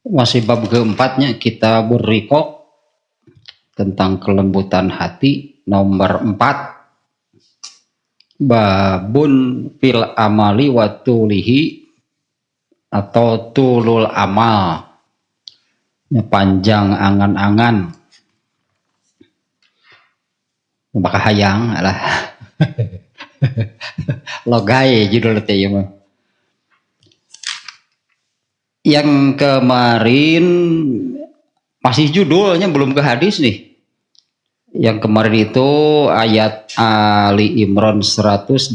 Masih bab keempatnya kita berrikok tentang kelembutan hati nomor 4. Babun fil amali wa tulihi atau tulul amal. Panjang angan-angan. Maka hayang alah. Logai judul teh mah. Yang kemarin masih judulnya belum ke hadis nih. Yang kemarin itu ayat Ali Imran 185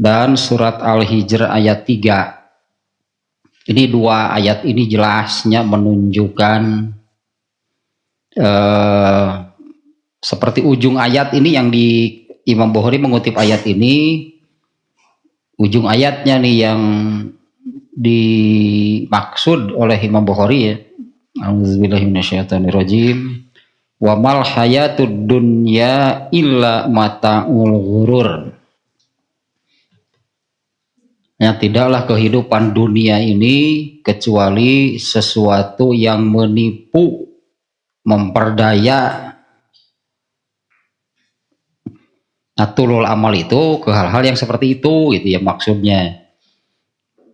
dan surat Al-Hijr ayat 3. Ini dua ayat ini jelasnya menunjukkan seperti ujung ayat ini yang di Imam Bukhari mengutip ayat ini. Ujung ayatnya nih yang dimaksud oleh Imam Bukhari ya. A'udzubillahi minasyaitonirrajim. Wa mal hayatud dunya illa mata'ul ghurur. Ya, tidaklah kehidupan dunia ini kecuali sesuatu yang menipu, memperdaya. Natulul amal itu ke hal-hal yang seperti itu gitu ya maksudnya.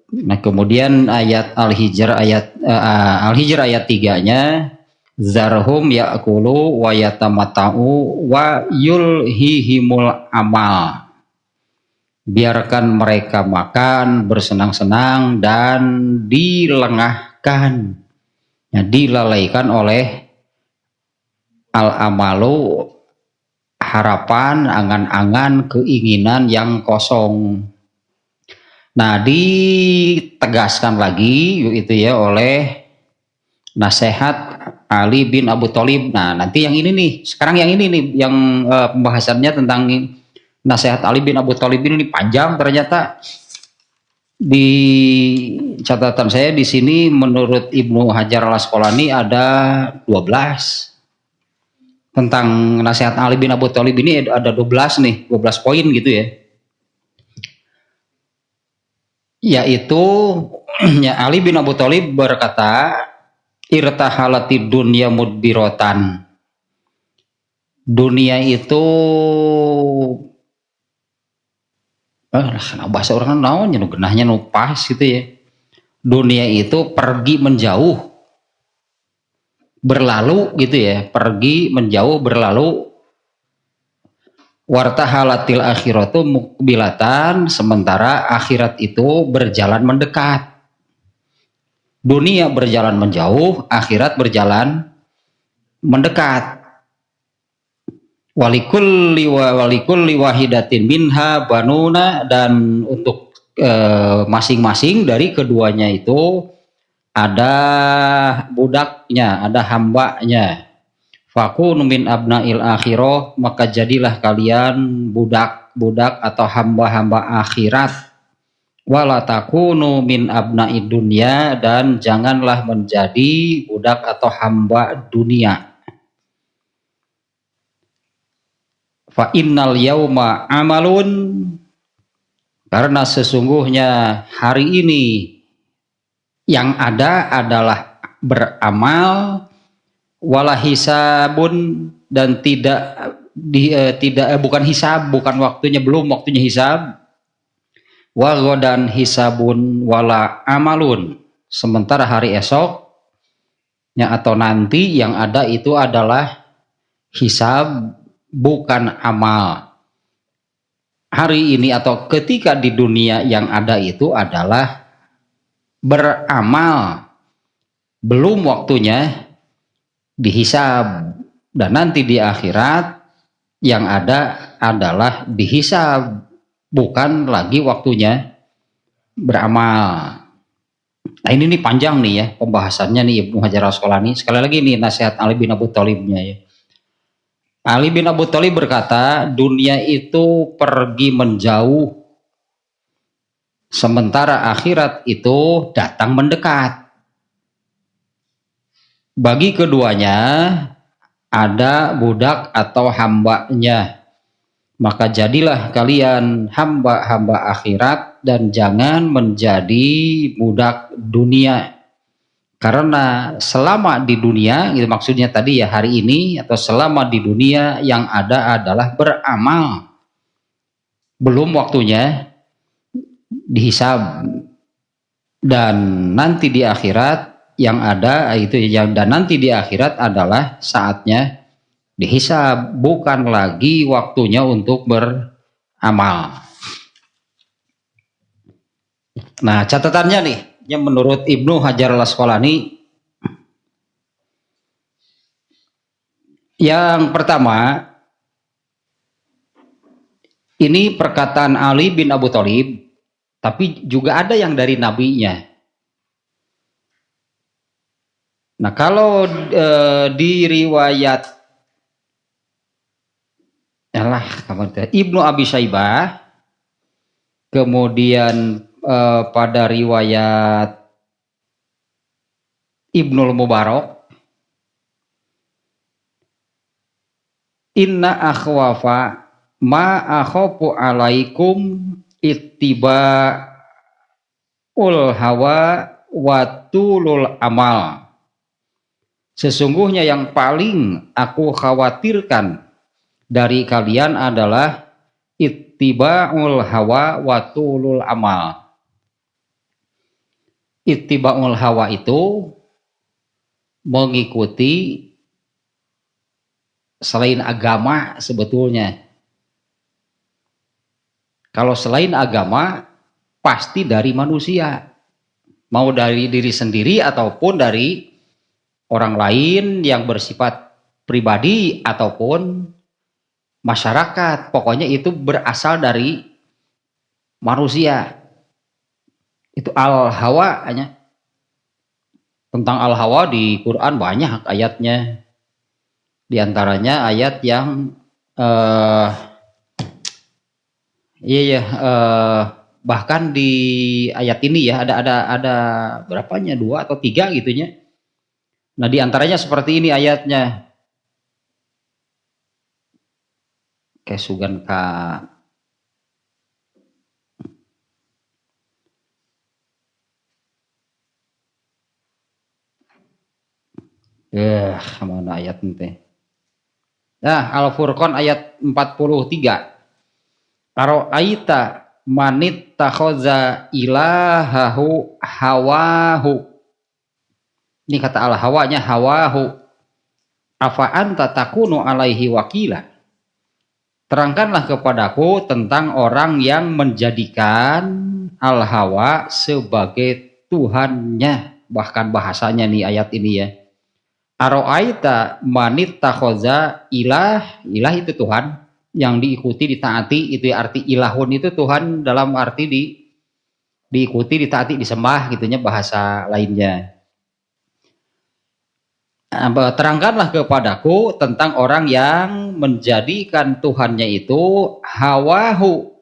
Nah, kemudian ayat Al-Hijr ayat 3-nya zarhum ya'kulu wa yatamata'u wa yulhihimul amal. Biarkan mereka makan, bersenang-senang dan dilengahkan. Ya, dilalaikan oleh al-amalu, harapan, angan-angan, keinginan yang kosong. Nah, ditegaskan lagi itu ya oleh nasihat Ali bin Abu Thalib. Nah, nanti yang ini nih, sekarang yang ini nih, yang pembahasannya tentang nasihat Ali bin Abu Thalib ini panjang ternyata. Di catatan saya di sini menurut Ibnu Hajar Al-Asqalani ada 12. Tentang nasihat Ali bin Abu Thalib ini ada 12 nih, 12 poin gitu ya. Yaitu ya, Ali bin Abu Thalib berkata, irtahalati dunya mudbiratan. Dunia itu bahasa orang naon nya genahnya nu pas gitu ya. Dunia itu pergi menjauh, berlalu gitu ya, pergi menjauh berlalu. Wartahalatil akhiratu mukbilatan, sementara akhirat itu berjalan mendekat. Dunia berjalan menjauh, akhirat berjalan mendekat. Walikulli wahidatin minha banuna, dan untuk masing-masing dari keduanya itu ada budaknya, ada hambanya. Fakunu min abnail akhirah, maka jadilah kalian budak-budak atau hamba-hamba akhirat. Wala takunu min abnaid dunya, dan janganlah menjadi budak atau hamba dunia. Fa innal yauma amalun, karena sesungguhnya hari ini yang ada adalah beramal. Wala hisabun, dan bukan hisab, bukan waktunya, belum waktunya hisab. Wa ghadan hisabun wala amalun, sementara hari esok ya, atau nanti yang ada itu adalah hisab, bukan amal. Hari ini atau ketika di dunia yang ada itu adalah beramal, belum waktunya dihisab, dan nanti di akhirat yang ada adalah dihisab, bukan lagi waktunya beramal. Nah, ini nih panjang nih ya pembahasannya nih Ibnu Hajar Al-Asqalani. Sekali lagi nih nasihat Ali bin Abu Thalibnya ya. Ali bin Abu Thalib berkata, dunia itu pergi menjauh, sementara akhirat itu datang mendekat. Bagi keduanya ada budak atau hambanya, maka jadilah kalian hamba-hamba akhirat. dan jangan menjadi budak dunia. Karena selama di dunia, gitu maksudnya tadi ya, hari ini atau selama di dunia yang ada adalah beramal. Belum waktunya dihisab. Dan nanti di akhirat yang ada itu dan nanti di akhirat adalah saatnya dihisab, bukan lagi waktunya untuk beramal. Nah, catatannya nih, yang menurut Ibnu Hajar al-Asqalani, yang pertama, ini perkataan Ali bin Abu Thalib, tapi juga ada yang dari nabinya. Nah, kalau di riwayat Ibnu Abi Syaibah, kemudian pada riwayat Ibnul Mubarak, inna akhwafa ma akhafu alaikum ittiba'ul hawa wa tulul amal. Sesungguhnya yang paling aku khawatirkan dari kalian adalah ittiba'ul hawa wa tulul amal. Ittiba'ul hawa itu mengikuti selain agama sebetulnya. Kalau selain agama pasti dari manusia, mau dari diri sendiri ataupun dari orang lain yang bersifat pribadi ataupun masyarakat. Pokoknya itu berasal dari manusia. Itu al-hawa hanya. Tentang al-hawa di Quran banyak ayatnya. Di antaranya ayat yang bahkan di ayat ini ya ada berapanya, 2 atau 3 gitunya. Nah, di antaranya seperti ini ayatnya. Kesugan ka mana ayat nanti. Nah, Al-Furqan ayat 43. Aro'aita manit takhoza ilahahu hawahu. Ini kata al-hawanya hawahu. Afa anta takunu alaihi wakila. Terangkanlah kepadaku tentang orang yang menjadikan al-hawa sebagai Tuhannya. Bahkan bahasanya nih ayat ini ya. Aro'aita manit takhoza ilah itu Tuhan. Yang diikuti, ditaati, itu arti ilahun itu Tuhan dalam arti diikuti, ditaati, disembah gitunya bahasa lainnya. Terangkanlah kepadaku tentang orang yang menjadikan Tuhannya itu hawahu,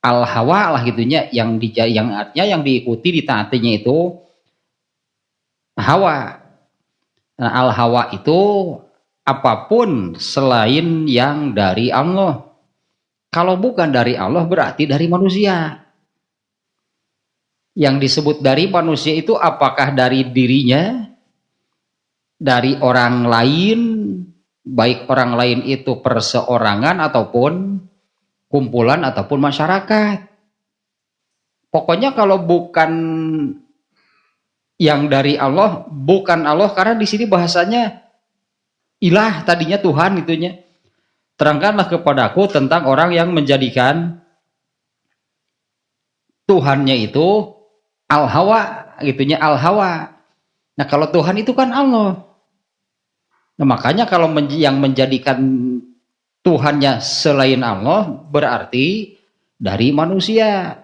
al-hawa lah gitunya, yang artinya yang diikuti, ditaatinya itu hawa. Nah, al-hawa itu apapun selain yang dari Allah. Kalau bukan dari Allah berarti dari manusia. Yang disebut dari manusia itu apakah dari dirinya, dari orang lain, baik orang lain itu perseorangan ataupun kumpulan ataupun masyarakat. Pokoknya kalau bukan yang dari Allah, bukan Allah, karena di sini bahasanya ilah, tadinya Tuhan itunya. Terangkanlah kepadaku tentang orang yang menjadikan Tuhannya itu al-hawa gitunya, al-hawa. Nah, kalau Tuhan itu kan Allah. Nah, makanya kalau yang menjadikan Tuhannya selain Allah berarti dari manusia.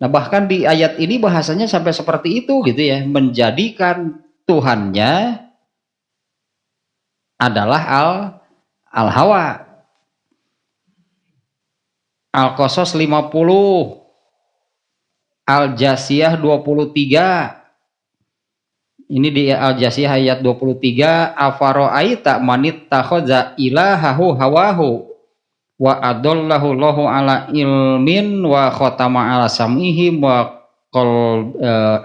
Nah, bahkan di ayat ini bahasanya sampai seperti itu gitu ya, menjadikan Tuhannya adalah al-hawa. Al-Qasas 50, Al-Jasiyah 23. Ini di Al-Jasiyah ayat 23, afaro'aita manit takhoza ilahahu hawahu wa adallahu Allahu ala ilmin wa khatama ala sam'ihi wa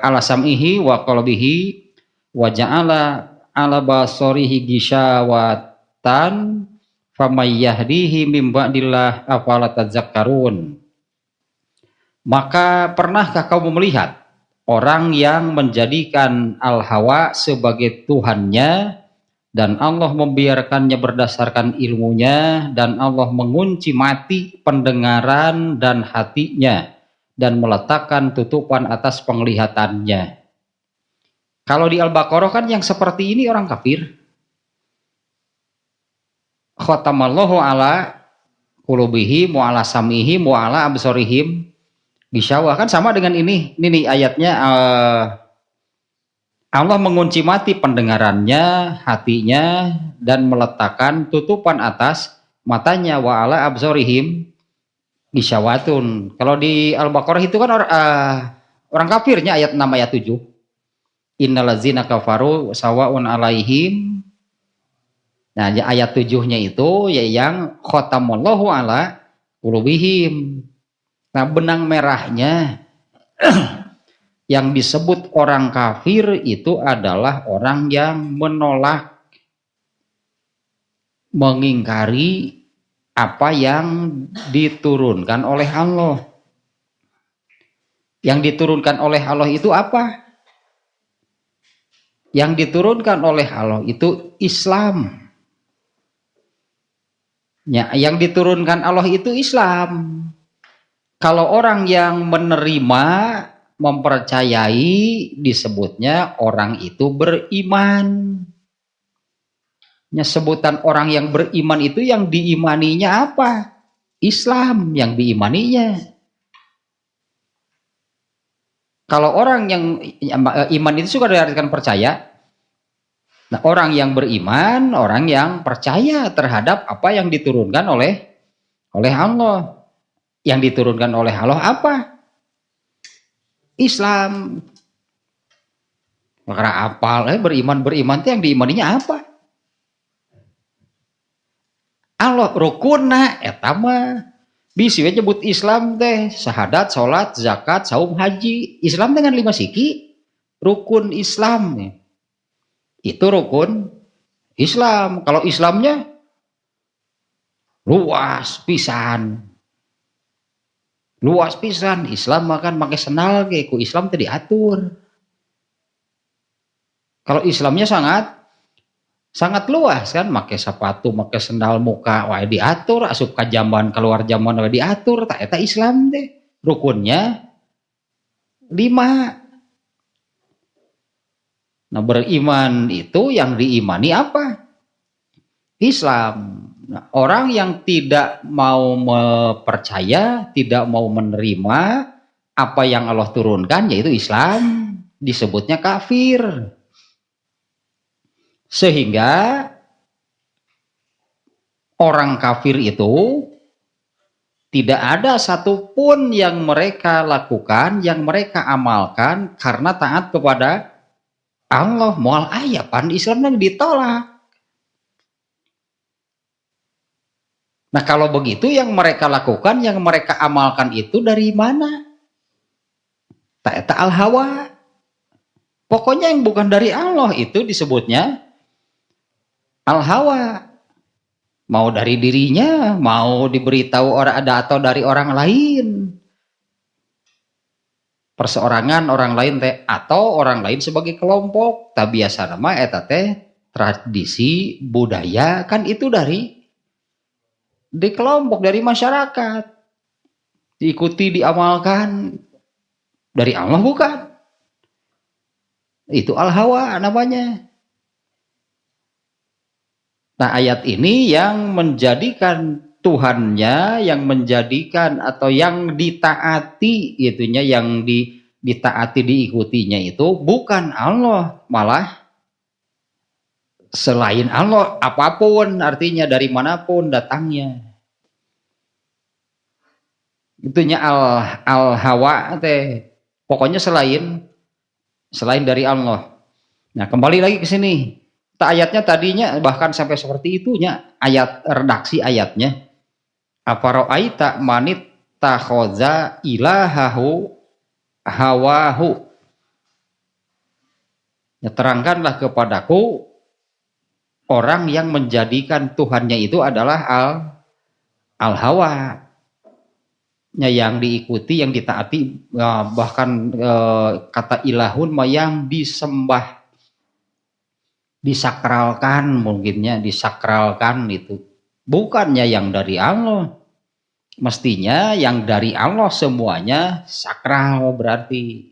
ala sam'ihi wa qalbihi wa ja'ala ala basarihi gishawatan famay yahdihi mim ba'dillah afala tadzakkarun. Maka pernahkah kamu melihat orang yang menjadikan al-hawa sebagai Tuhannya dan Allah membiarkannya berdasarkan ilmunya, dan Allah mengunci mati pendengaran dan hatinya dan meletakkan tutupan atas penglihatannya. Kalau di Al-Baqarah kan yang seperti ini orang kafir. Khatamallahu ala qulubihim wa ala sam'ihim wa ala absarihim bisyawah, kan sama dengan ini nih ayatnya. Allah mengunci mati pendengarannya, hatinya, dan meletakkan tutupan atas matanya. Wa ala absarihim bisyawatun. Kalau di Al-Baqarah itu kan orang kafirnya ayat 6 ayat 7. Innallazina kafaru sawa'un alaihim. Nah, ayat 7-nya itu ya yang khatamallahu ala qulubihim. Nah, benang merahnya yang disebut orang kafir itu adalah orang yang menolak, mengingkari apa yang diturunkan oleh Allah. Yang diturunkan oleh Allah itu apa? Yang diturunkan oleh Allah itu Islam. Ya, yang diturunkan Allah itu Islam. Kalau orang yang menerima, mempercayai, disebutnya orang itu beriman. Ya, sebutan orang yang beriman itu yang diimaninya apa? Islam yang diimaninya. Kalau orang yang iman itu juga diartikan percaya. Nah, orang yang beriman, orang yang percaya terhadap apa yang diturunkan oleh Allah. Yang diturunkan oleh Allah apa? Islam. Makanya apal, beriman itu yang diimaninya apa? Allah rukunna eta mah. Bisi we nyebut Islam teh syahadat, salat, zakat, saum, haji. Islam dengan 5 siki, rukun Islam. Itu rukun Islam. Kalau Islamnya luas pisan. Luas pisan. Islam makan pakai sendal ge, ku Islam teh diatur. Kalau Islamnya sangat luas kan, pakai sepatu, pakai sendal muka, wae diatur, asup ka jamban keluar jamban wae diatur, tak eta Islam teh. Rukunnya 5. Nah, beriman itu yang diimani apa? Islam. Nah, orang yang tidak mau percaya, tidak mau menerima apa yang Allah turunkan, yaitu Islam, disebutnya kafir. Sehingga orang kafir itu tidak ada satupun yang mereka lakukan, yang mereka amalkan karena taat kepada Allah. Moal aya pan Islam yang ditolak. Nah, kalau begitu yang mereka lakukan, yang mereka amalkan itu dari mana? Tak al-hawa. Pokoknya yang bukan dari Allah itu disebutnya al-hawa. Mau dari dirinya, mau diberitahu orang ada atau dari orang lain. Perseorangan orang lain teh atau orang lain sebagai kelompok. Tak biasa nama eta teh tradisi budaya kan itu di kelompok, dari masyarakat. Diikuti, diamalkan. Dari Allah bukan. Itu al-hawa namanya. Nah, ayat ini yang menjadikan Tuhannya, yang menjadikan atau yang ditaati itunya, yang ditaati diikutinya itu bukan Allah, malah selain Allah, apapun artinya, dari manapun datangnya. Itunya al-hawa teh. Pokoknya selain dari Allah. Nah, kembali lagi ke sini. Ayatnya tadinya bahkan sampai seperti itunya, ayat redaksi ayatnya. Afara'aita manit takhoza ilahahu hawahu. Ya, terangkanlah kepadaku orang yang menjadikan Tuhannya itu adalah al-hawa, yang diikuti, yang ditaati, bahkan kata ilahun yang disembah, disakralkan, mungkinnya disakralkan itu bukannya yang dari Allah. Mestinya yang dari Allah semuanya sakral, berarti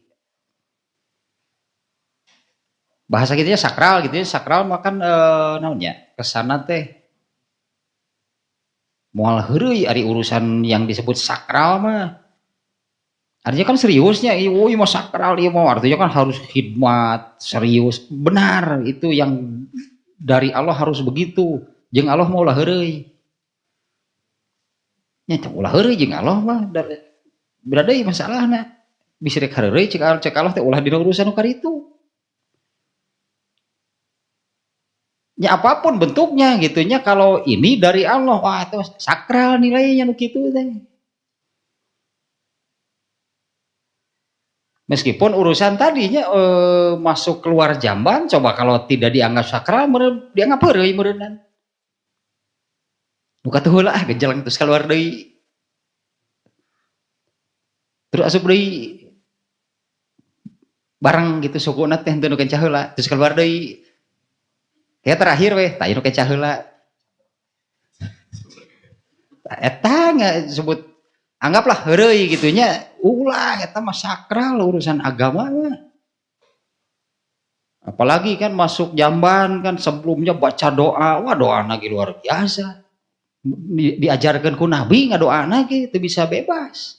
bahasa kita sakral gitu ya. Sakral makan namanya kesana teh moal heureuy ari urusan yang disebut sakral mah. Artinya kan seriusnya, oh mau sakral, mau artinya kan harus khidmat, serius, benar itu yang dari Allah harus begitu. Jeung Allah mau ulah heureuy. Nya ulah heureuy jeung Allah mah berarti masalahna. Bisa rek heureuy cek Allah teh ulah dina urusan nu karitu. Ya apapun bentuknya gitunya, kalau ini dari Allah, wah itu sakral nilainya nu kitu teh. Meskipun urusan tadinya masuk keluar jamban, coba kalau tidak dianggap sakral, dianggap heureuy meureunnan. Nu katuh heula gejelang terus keluar deui. Terus asup deui barang gitu sukuna teh henteu nu kenca heula, terus keluar deui. Ya terakhir weh, tak nu kenca heula. Eta sebut anggaplah heureuy gitunya, ulah eta mah sakral urusan agama mah. Apalagi kan masuk jamban kan sebelumnya baca doa, wah doa lagi luar biasa. Diajarkan ku Nabi ngadoana ge teu bisa bebas.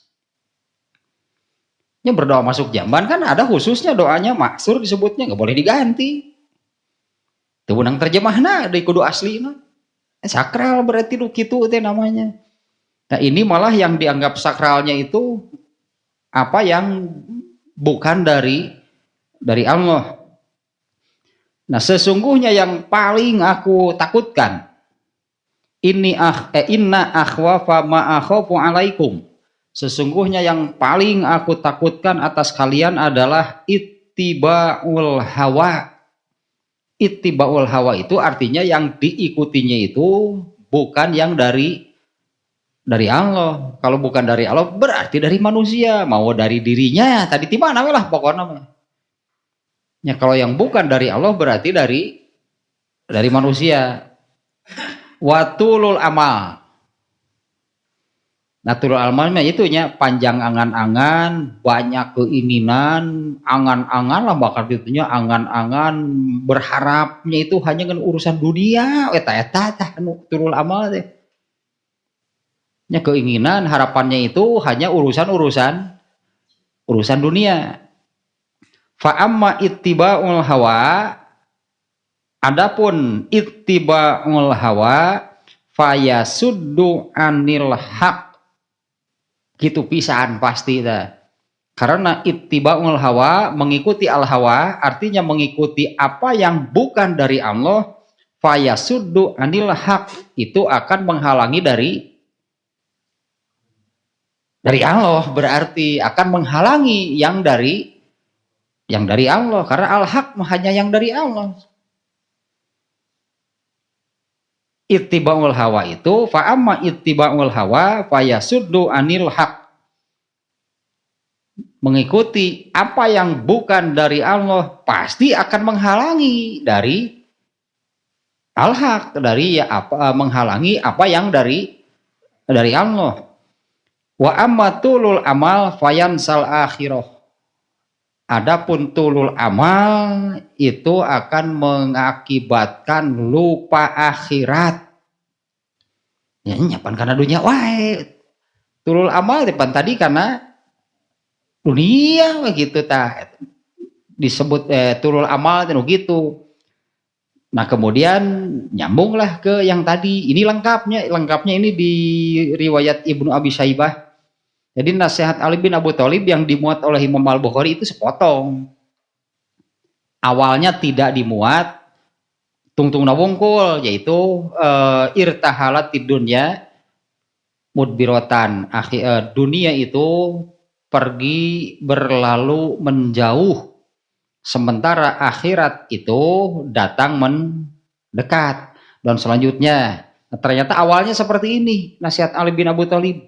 Nya berdoa masuk jamban kan ada khususnya doanya, maksur disebutnya, nggak boleh diganti. Teu beunang terjemahna deui kudu aslina. Sakral berarti nu kitu teh namanya. Nah ini malah yang dianggap sakralnya itu apa yang bukan dari Allah. Nah sesungguhnya yang paling aku takutkan, inna akhwafa ma akhafu alaikum. Sesungguhnya yang paling aku takutkan atas kalian adalah ittiba'ul hawa. Ittiba'ul hawa itu artinya yang diikutinya itu bukan yang dari Allah. Kalau bukan dari Allah berarti dari manusia, mau dari dirinya tadi tiba mana lah pokoknya. Ya kalau yang bukan dari Allah berarti dari manusia. Watulul amal. Nah tulul amalnya itunya panjang angan-angan, banyak keinginan, angan-angan lah, bakal itunya angan-angan, berharapnya itu hanya dengan urusan dunia, eta tulul amal deh. Ya keinginan, harapannya itu hanya urusan dunia. Fa amma ittiba'ul hawa, adapun ittiba'ul hawa fayasuddu anil haq. Gitu pisan pasti dah. Karena ittiba'ul hawa, mengikuti al hawa artinya mengikuti apa yang bukan dari Allah, fayasuddu anil haq, itu akan menghalangi dari Allah, berarti akan menghalangi yang dari Allah, karena al-haq hanya yang dari Allah. Ittiba'ul hawa itu fa amma ittiba'ul hawa fayasuddu anil haq, mengikuti apa yang bukan dari Allah pasti akan menghalangi dari al-haq, dari menghalangi apa yang dari Allah. Wa amma tulul amal fayansal akhirah. Adapun tulul amal itu akan mengakibatkan lupa akhirat. Ya nyapan karena dunia wae. Tulul amal depan tadi karena dunia begitu tah. Disebut tulul amal itu gitu. Nah kemudian nyambunglah ke yang tadi. Ini lengkapnya ini di riwayat Ibnu Abi Syaibah. Jadi nasihat Ali bin Abu Thalib yang dimuat oleh Imam Al-Bukhari itu sepotong. Awalnya tidak dimuat, tungtung wungkul, yaitu irtahalat di dunia mudbirotan. Dunia itu pergi berlalu menjauh, sementara akhirat itu datang mendekat. Dan selanjutnya, ternyata awalnya seperti ini nasihat Ali bin Abi Thalib.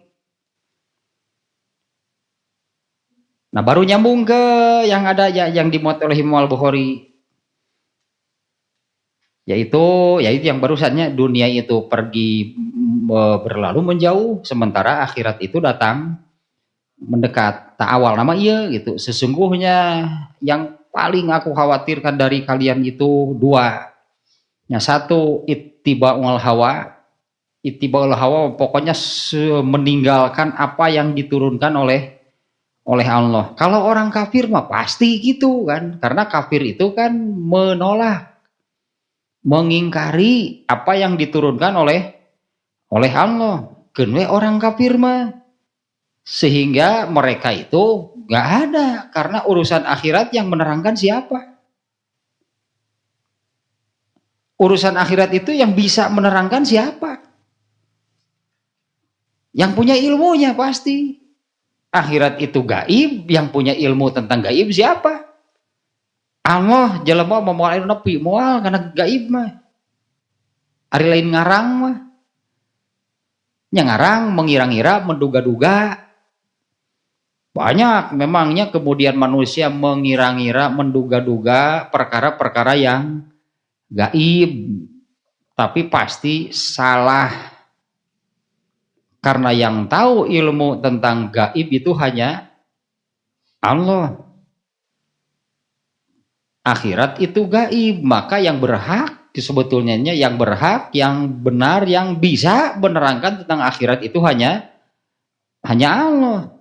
Nah, baru nyambung ke yang ada yang dimuat oleh Imam Al-Bukhari, yaitu yang barusannya, dunia itu pergi berlalu menjauh, sementara akhirat itu datang mendekat. Tak awal nama iya gitu. Sesungguhnya yang paling aku khawatirkan dari kalian itu dua. Yang satu, ittiba'ul hawa. Ittiba'ul hawa pokoknya meninggalkan apa yang diturunkan oleh Allah. Kalau orang kafir mah pasti gitu kan. Karena kafir itu kan menolak, mengingkari apa yang diturunkan oleh Allah. Kenwe orang kafir mah. Sehingga mereka itu gak ada, karena urusan akhirat yang menerangkan siapa? Urusan akhirat itu yang bisa menerangkan siapa? Yang punya ilmunya pasti. Akhirat itu gaib, yang punya ilmu tentang gaib siapa? Allah jelema moal nepi moal karena gaib mah. Ari lain ngarang mah. Nya ngarang, mengira-ngira, menduga-duga. Banyak memangnya kemudian manusia mengira-ngira, menduga-duga perkara-perkara yang gaib, tapi pasti salah. Karena yang tahu ilmu tentang gaib itu hanya Allah. Akhirat itu gaib, maka yang berhak sebetulnya, yang berhak, yang benar, yang bisa menerangkan tentang akhirat itu hanya Allah.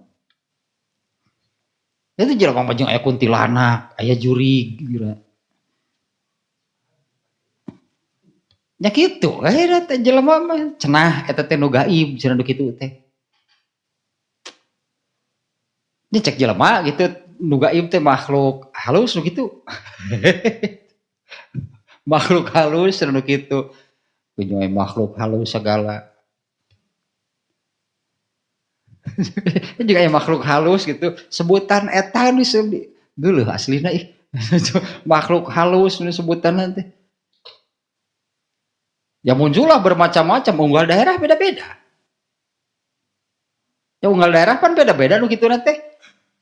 Itu jelema mah jeung aya kuntilanak, aya jurig gitu. Nya kitu, akhirnya teh jelema mah cenah eta teh nu gaib cenah nu kitu teh. Nya cek jelema gitu, nu gaib teh makhluk halus nu kitu. Makhluk halus cenah nu kitu. Kunjung makhluk halus segala. Juga yang makhluk halus gitu, sebutan eta nih dulu aslina ih. Makhluk halus nih sebutan nanti. Ya muncullah bermacam-macam, unggal daerah beda-beda. Ya unggal daerah kan beda-beda nu kitu nanti.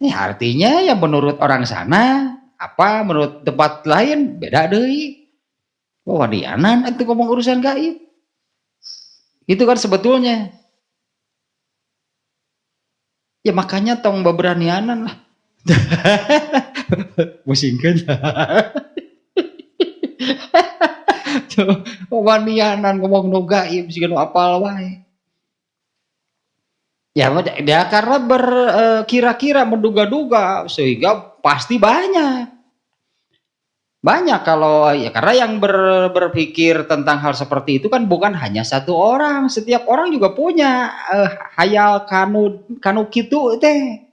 Ini artinya ya menurut orang sana apa, menurut tempat lain beda deui. Wah, wadianan itu ngomong urusan gaib. Itu kan sebetulnya. Ya makanya tong beberanianan lah. Musingkeun. Wanianan ngomong nu gaib sih nu apal wae. Ya karena berkira-kira, menduga-duga, sehingga pasti banyak kalau ya, karena yang berpikir tentang hal seperti itu kan bukan hanya satu orang, setiap orang juga punya hayal kanu kitu teh.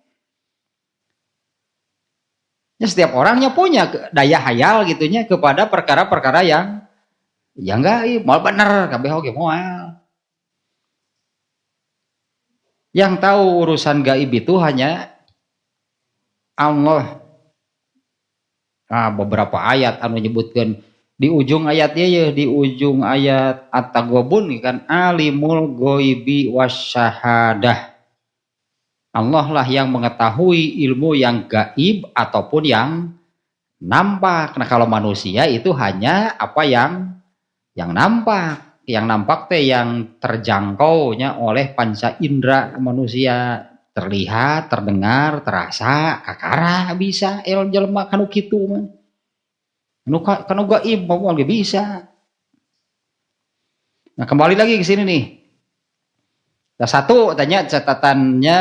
Ya, setiap orangnya punya daya hayal gitunya kepada perkara-perkara yang gaib. Mal bener kabeh oge moal. Yang tahu urusan gaib itu hanya Allah. Nah, beberapa ayat anu nyebutkan di ujung ayatnya ya, di ujung ayat At-Taghabun kan, alimul ghaibi wasyahadah. Allah lah yang mengetahui ilmu yang gaib ataupun yang nampak. Nah, kalau manusia itu hanya apa yang nampak. Yang nampak teh yang terjangkaunya oleh panca indera manusia, terlihat, terdengar, terasa, kakara bisa jelema kanu kitu mah. Kanu gaib mah ge bisa. Nah, kembali lagi ke sini nih. Nah, satu tanya catatannya,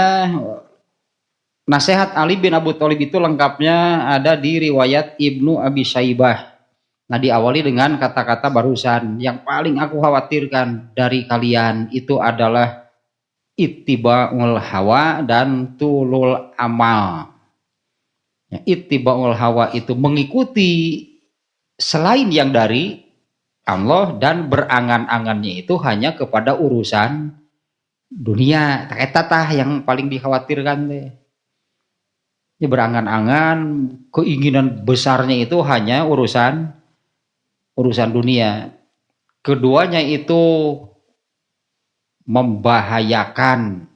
nasihat Ali bin Abi Thalib itu lengkapnya ada di riwayat Ibnu Abi Syaibah. Nah, diawali dengan kata-kata barusan, yang paling aku khawatirkan dari kalian itu adalah ittiba'ul hawa dan tulul amal. Ya, ittiba'ul hawa itu mengikuti selain yang dari Allah dan berangan-angannya itu hanya kepada urusan dunia eta tah yang paling dikhawatirkan teh. Ya berangan-angan keinginan besarnya itu hanya urusan dunia. Keduanya itu membahayakan.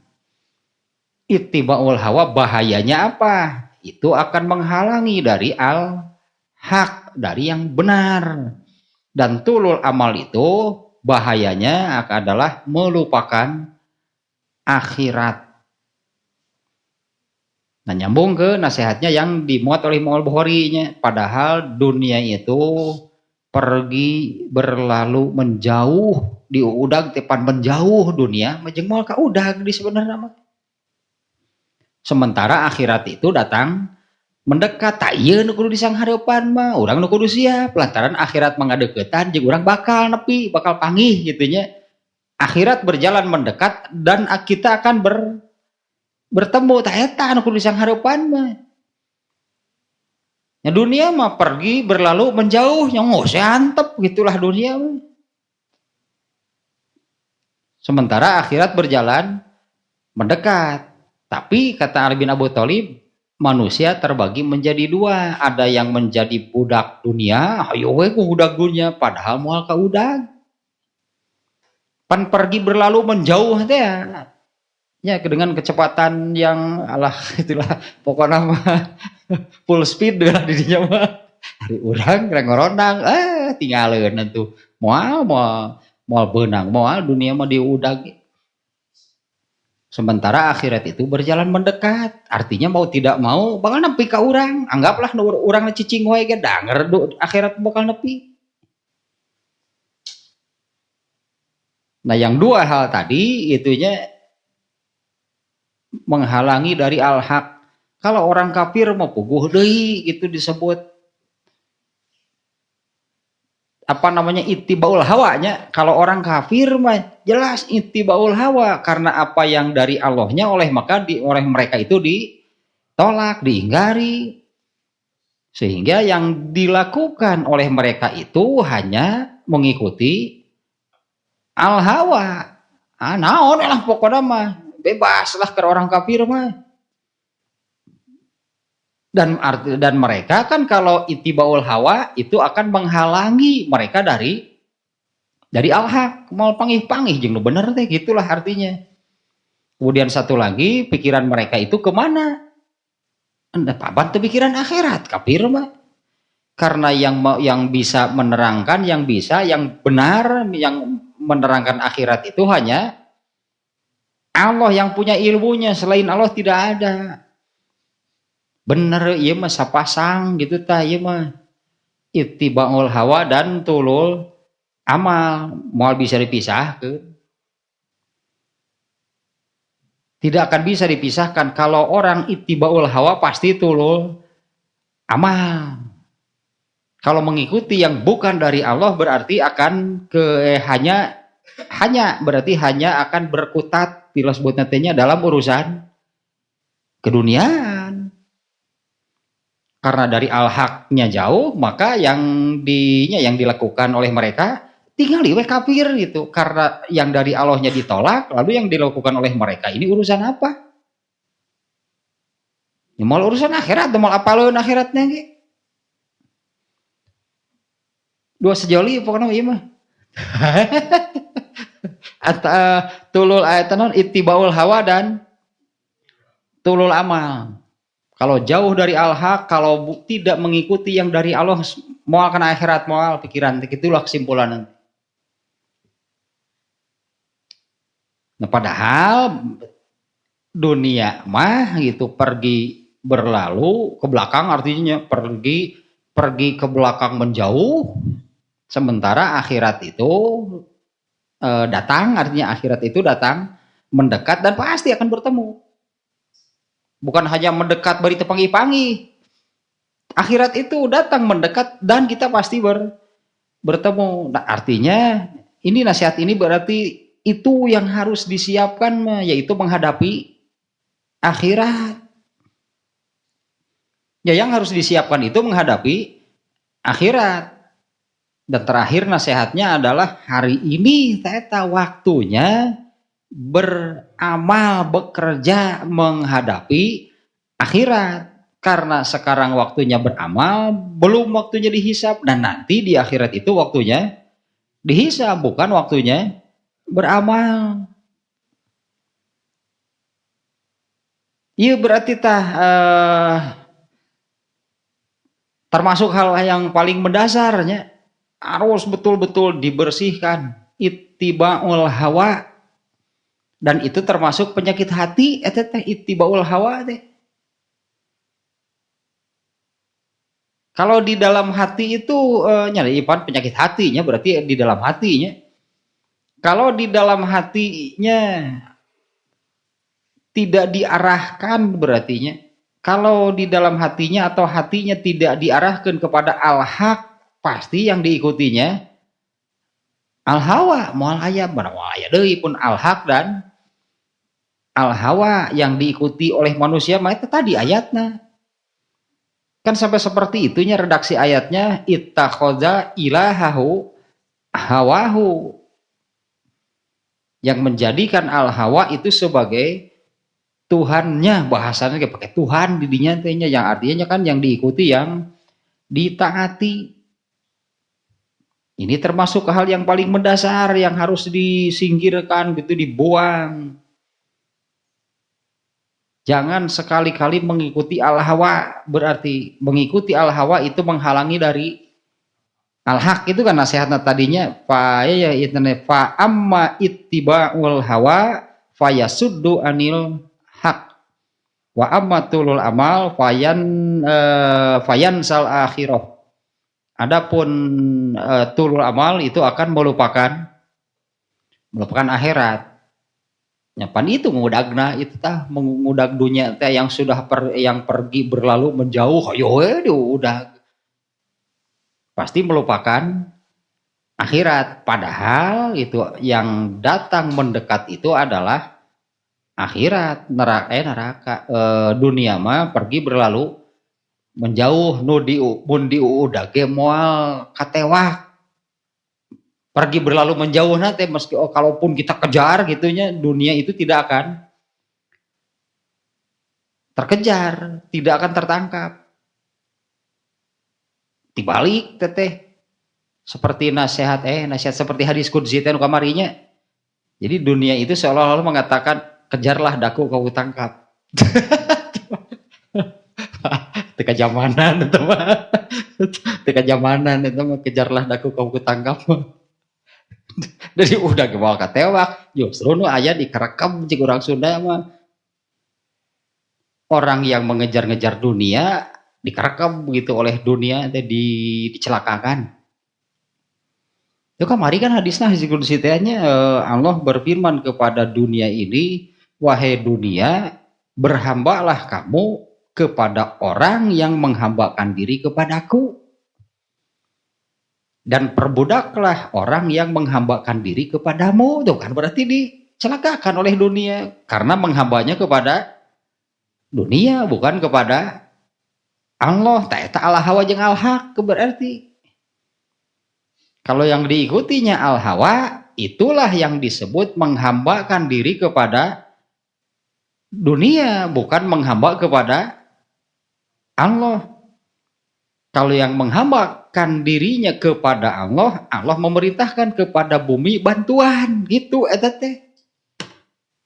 Ittibaul hawa bahayanya apa? Itu akan menghalangi dari al-haq, dari yang benar. Dan tulul amal itu bahayanya adalah melupakan akhirat. Nah nyambung ke nasihatnya yang dimuat oleh Imam Al-Bukhari-nya. Padahal dunia itu pergi berlalu menjauh di udag tepan menjauh dunia majeng moal ka udag di sebenarnya mah. Sementara akhirat itu datang mendekat. Tak ieu nu kudu disanghareupan mah, urang nu kudu siap lantaran akhirat mangadeukeutan jeung urang bakal nepi, bakal panggih gitu nya. Akhirat berjalan mendekat dan kita akan bertemu tak eta anu kudu disanghareupan mah. Ya dunia mah pergi berlalu menjauh nyongos antep gitulah dunia mah. Sementara akhirat berjalan mendekat. Tapi kata Ali bin Abu Thalib, manusia terbagi menjadi dua. Ada yang menjadi budak dunia, ayo we ku budak dunia padahal moal ka udag. Pan pergi berlalu menjauh teh ya dengan kecepatan yang alah itulah pokoknya mah full speed lah dirinya mah. Hari urang ngorondang tinggalin tuh moal benang moal dunia mah diudag. Sementara akhirat itu berjalan mendekat, artinya mau tidak mau bakal nepi ka urang. Anggaplah urang cicing wae ge danger akhirat bakal nepi. Nah yang dua hal tadi itunya menghalangi dari al-haq. Kalau orang kafir mau puguh deui gitu disebut apa namanya ittibaul hawanya. Kalau orang kafir mah jelas ittibaul hawa karena apa yang dari Allahnya oleh mereka itu ditolak, diingkari. Sehingga yang dilakukan oleh mereka itu hanya mengikuti al hawa. Naon lah pokoknya mah bebas lah ke orang kafir mah. Dan mereka kan kalau ittibaul hawa itu akan menghalangi mereka dari al-haq, mau panggih-panggih jeung nu bener teh gitulah artinya. Kemudian satu lagi pikiran mereka itu kemana? Papan teu pikiran akhirat kafir mah. Karena yang bisa menerangkan, yang benar, yang menerangkan akhirat itu hanya Allah yang punya ilmunya, selain Allah tidak ada. Bener ieu mah sapasang gitu tah ieu mah. Ittibaul hawa dan tulul amal moal bisa dipisahkeun. Tidak akan bisa dipisahkan. Kalau orang ittibaul hawa pasti tulul amal. Kalau mengikuti yang bukan dari Allah berarti akan berarti hanya akan berkutat bila sebut nantinya dalam urusan keduniaan. Karena dari al-haqnya jauh, maka yang dilakukan oleh mereka tinggal we kafir gitu. Karena yang dari Allahnya ditolak, lalu yang dilakukan oleh mereka ini urusan apa? Ya, mau urusan akhirat, mau apaleun akhiratnya gitu. Dua sejoli pokoknya ieu mah. Tulul ayatan ittibaul hawa dan tulul amal. Kalau jauh dari al-haq, kalau tidak mengikuti yang dari Allah, moal kana akhirat, moal pikiran, itulah kesimpulan. Nah padahal dunia mah gitu pergi berlalu ke belakang, artinya pergi ke belakang menjauh. Sementara akhirat itu datang, artinya akhirat itu datang mendekat dan pasti akan bertemu. Bukan hanya mendekat bari teu panggih-panggih. Akhirat itu datang mendekat dan kita pasti bertemu. Nah, artinya ini nasihat ini berarti itu yang harus disiapkan yaitu menghadapi akhirat. Ya yang harus disiapkan itu menghadapi akhirat. Dan terakhir nasihatnya adalah hari ini teta waktunya beramal, bekerja menghadapi akhirat. Karena sekarang waktunya beramal, belum waktunya dihisab, dan nanti di akhirat itu waktunya dihisab, bukan waktunya beramal. Iya berarti termasuk hal yang paling mendasarnya harus betul-betul dibersihkan ittiba'ul hawa, dan itu termasuk penyakit hati eta teh ittiba'ul hawa teh. Kalau di dalam hati itu nyari ipan penyakit hatinya berarti di dalam hatinya. Kalau di dalam hatinya tidak diarahkan berartinya. Kalau di dalam hatinya atau hatinya tidak diarahkan kepada al-haq, pasti yang diikutinya al-hawa, moal aya deui pun al-haq dan al-hawa yang diikuti oleh manusia mah itu tadi ayatnya. Kan sampai seperti itunya redaksi ayatnya ittakhadha ilahahu hawahu, yang menjadikan al-hawa itu sebagai Tuhannya, bahasanya kayak pakai Tuhan didinya tehnya, yang artinya kan yang diikuti, yang ditaati. Ini termasuk hal yang paling mendasar yang harus disingkirkan gitu, dibuang. Jangan sekali-kali mengikuti al-hawa, berarti mengikuti al-hawa itu menghalangi dari al-haq. Itu kan nasihatnya tadinya ya fa amma ittiba'ul hawa fayasuddu anil haq wa amma tulul amal fayan sal akhirah. Adapun tulul amal itu akan melupakan akhirat. Nyapan itu mengudagna itu mengudag dunia teh yang sudah yang pergi berlalu menjauh, ayo udah pasti melupakan akhirat. Padahal itu yang datang mendekat itu adalah akhirat. Neraka dunia mah pergi berlalu menjauh, nu diudah ge moal katewak. Pergi berlalu menjauh nanti meski kalaupun kita kejar gitunya, dunia itu tidak akan terkejar, tidak akan tertangkap. Dibalik teteh seperti nasihat seperti hadis qudsi teh kamarinya. Jadi dunia itu seolah-olah mengatakan kejarlah daku kau tangkap. Teka zamanan itu mah. Teka zamanan itu mah kejarlah daku kau tangkap. Dari udah gemal katewak, justru nu aya dikerekam cik urang Sunda mah. Orang yang mengejar-ngejar dunia dikerekam begitu oleh dunia teh dicelakakan. Itu kamari kan hadisnya hadis qudsi tehnya Allah berfirman kepada dunia ini, wahai dunia, berhambalah kamu kepada orang yang menghambakan diri kepadaku, dan perbudaklah orang yang menghambakan diri kepadamu. Tuh kan berarti dicelakakan oleh dunia karena menghambanya kepada dunia bukan kepada Allah. Tak Allah hawa jeung al haq berarti. Kalau yang diikutinya al hawa, itulah yang disebut menghambakan diri kepada dunia bukan menghamba kepada Allah. Kalau yang menghambakan dirinya kepada Allah, Allah memerintahkan kepada bumi bantuan gitu eta teh.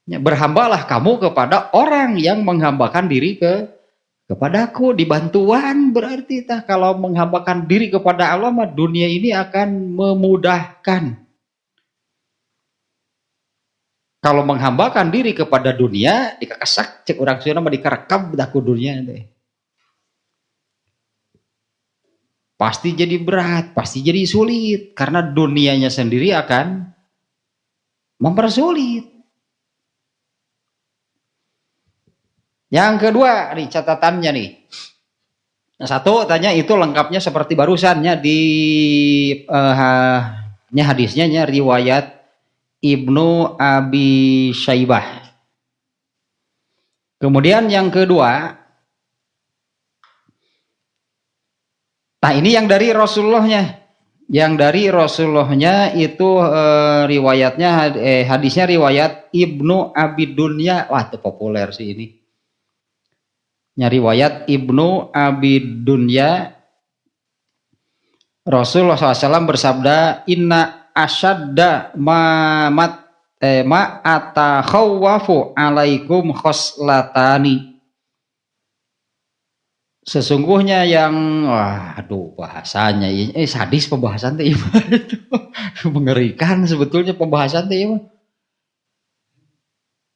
Berhambalah kamu kepada orang yang menghambakan diri kepadaku, dibantuan berarti kalau menghambakan diri kepada Allah mah dunia ini akan memudahkan. Kalau menghambakan diri kepada dunia dikakesak cek urang Sunda mah dikerekam daku dunia teh. Pasti jadi berat, pasti jadi sulit karena dunianya sendiri akan mempersulit. Yang kedua nih catatannya nih. Satu tanya itu lengkapnya seperti barusannya di hadisnya riwayat Ibnu Abi Syaibah. Kemudian yang kedua, nah ini yang dari Rasulullahnya. Yang dari Rasulullahnya itu riwayatnya hadisnya riwayat Ibnu Abi Dunya. Wah, itu populer sih ini. Riwayat Ibnu Abi Dunya, Rasulullah SAW bersabda, inna asyadda ma atakhawwafu alaikum khoslatani. Sesungguhnya yang, waduh bahasanya, sadis pembahasan teh mengerikan sebetulnya pembahasan teh.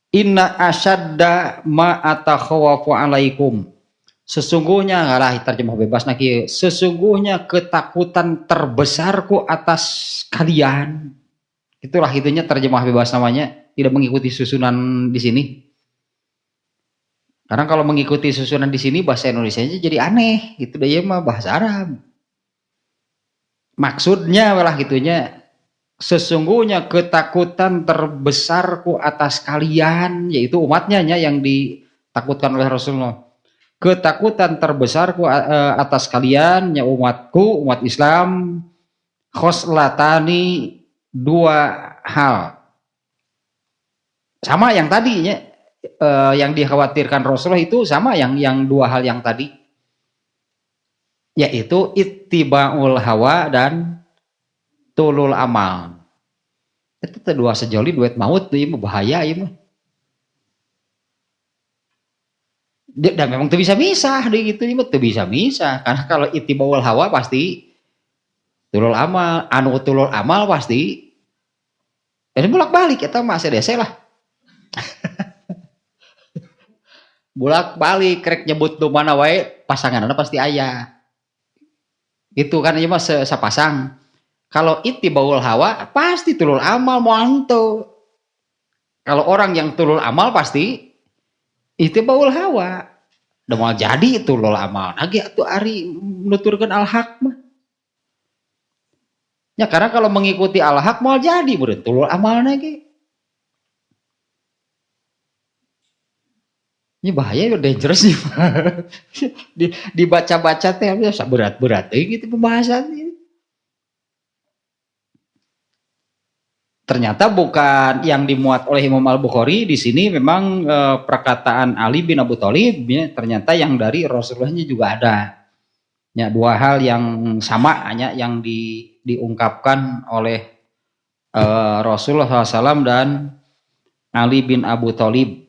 Inna asyadda ma atakhawafu alaikum. Sesungguhnya, ngalah terjemah bebas naki, sesungguhnya ketakutan terbesarku atas kalian. Itulah itunya terjemah bebas namanya, tidak mengikuti susunan di sini. Karena kalau mengikuti susunan di sini bahasa Indonesianya jadi aneh, gitu deh ya mah bahasa Arab. Maksudnya malah gitunya, sesungguhnya ketakutan terbesarku atas kalian, yaitu umatnya yang ditakutkan oleh Rasulullah. Ketakutan terbesarku atas kalian, ya umatku, umat Islam, khoslatani, dua hal. Sama yang tadinya, yang dikhawatirkan Rasulullah itu sama yang dua hal yang tadi, yaitu ittiba'ul hawa dan tulul amal. Itu dua sejoli duet maut tuh, ya bahaya ya mah. Dan memang tuh bisa misah deh gitu, ya tuh bisa misah. Karena kalau ittiba'ul hawa pasti tulul amal, anu tulul amal pasti. Ini bolak balik kita masih desa lah. Bolak balik krek nyebut tuh mana wae pasangannya pasti ayah. Itu kan ini mah sepasang. Kalau ittiba'ul hawa pasti tulul amal moanto. Kalau orang yang tulul amal pasti ittiba'ul hawa. Udah mau jadi tulul amal. Lagi atuh ari menuturkan al-haq mah. Ya karena kalau mengikuti al-haq mau jadi beureun tulul amal lagi. Ini bahaya ya, dangerous nih. Dibaca-baca teh berat-berat gitu pembahasannya. Ternyata bukan yang dimuat oleh Imam Al-Bukhari di sini memang perkataan Ali bin Abi Thalib, ya, ternyata yang dari Rasulullahnya juga ada. Ya, dua hal yang sama hanya yang diungkapkan oleh Rasulullah SAW dan Ali bin Abi Thalib.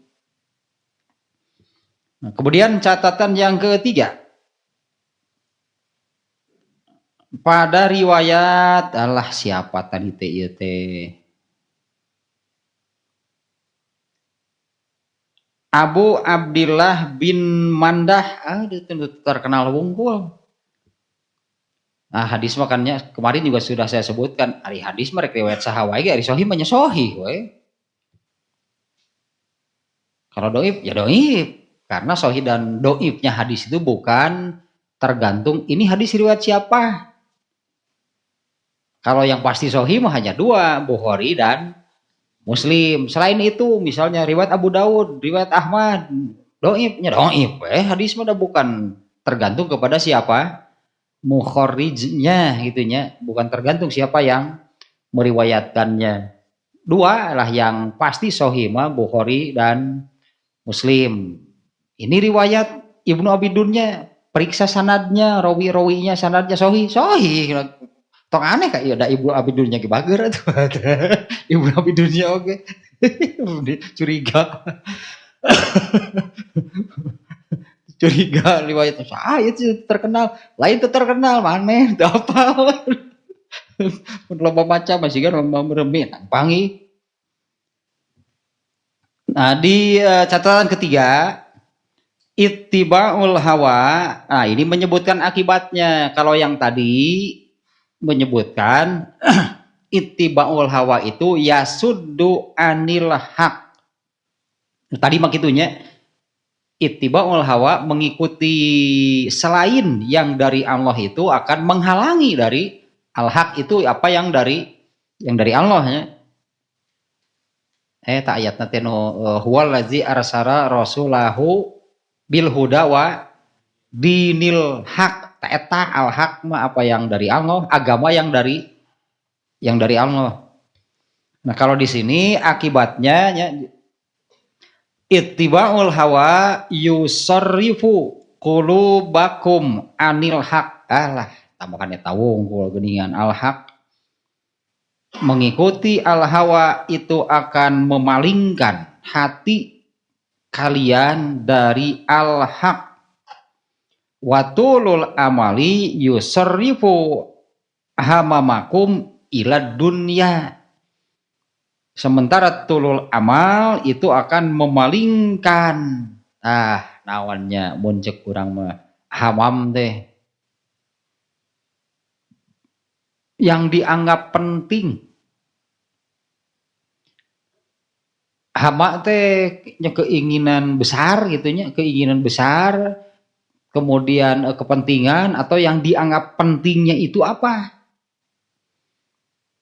Nah, kemudian catatan yang ketiga, pada riwayat siapa tadi teh Abu Abdillah bin Mandah, terkenal wungkul. Nah, hadis makannya kemarin juga sudah saya sebutkan, hari hadis mereka riwayat sahawai, hari sahih mah sahih we. Kalau doib ya doib, karena sahih dan doibnya hadis itu bukan tergantung ini hadis riwayat siapa. Kalau yang pasti sahih mah hanya dua, Bukhari dan Muslim. Selain itu misalnya riwayat Abu Daud, riwayat Ahmad, doibnya doib, hadis mah bukan tergantung kepada siapa mukhorijnya gitunya, bukan tergantung siapa yang meriwayatkannya. Dua lah yang pasti sahih mah Bukhari dan Muslim. Ini riwayat Ibnu Abi Dunya, periksa sanadnya, rawi-rawinya sanadnya sahih, sahih. Tong aneh kak, ya ada Ibnu Abi Dunya ge bager atuh. Ibnu Abi Dunya oke. Curiga. Curiga riwayat itu terkenal, lain itu terkenal mana itu apa? Loba macam masih kan meremin pangi. Nah di catatan ketiga, ittiba'ul hawa. Nah ini menyebutkan akibatnya. Kalau yang tadi menyebutkan ittiba'ul hawa itu yasuddu anil haq. Tadi makitunya ittiba'ul hawa mengikuti selain yang dari Allah itu akan menghalangi dari al-haq itu apa yang dari Allah ya. Tak ayat nanti huwallazi arsara rasulahu bil huda wa dinil haq. Eta al-haq mah apa yang dari Allah, agama yang dari Allah. Nah, kalau di sini akibatnya ya, ittiba'ul hawa yusarrifu qulubakum anil haq. Alah, tambahannya tawung kula geuningan al-haq. Mengikuti al-hawa itu akan memalingkan hati kalian dari al-haq. Watulul amali yusarrifu hamamakum ila dunya. Sementara tulul amal itu akan memalingkan nawannya muncul kurang mah hamam teh yang dianggap penting. Hama teh keinginan besar gitunya, keinginan besar, kemudian kepentingan atau yang dianggap pentingnya itu apa?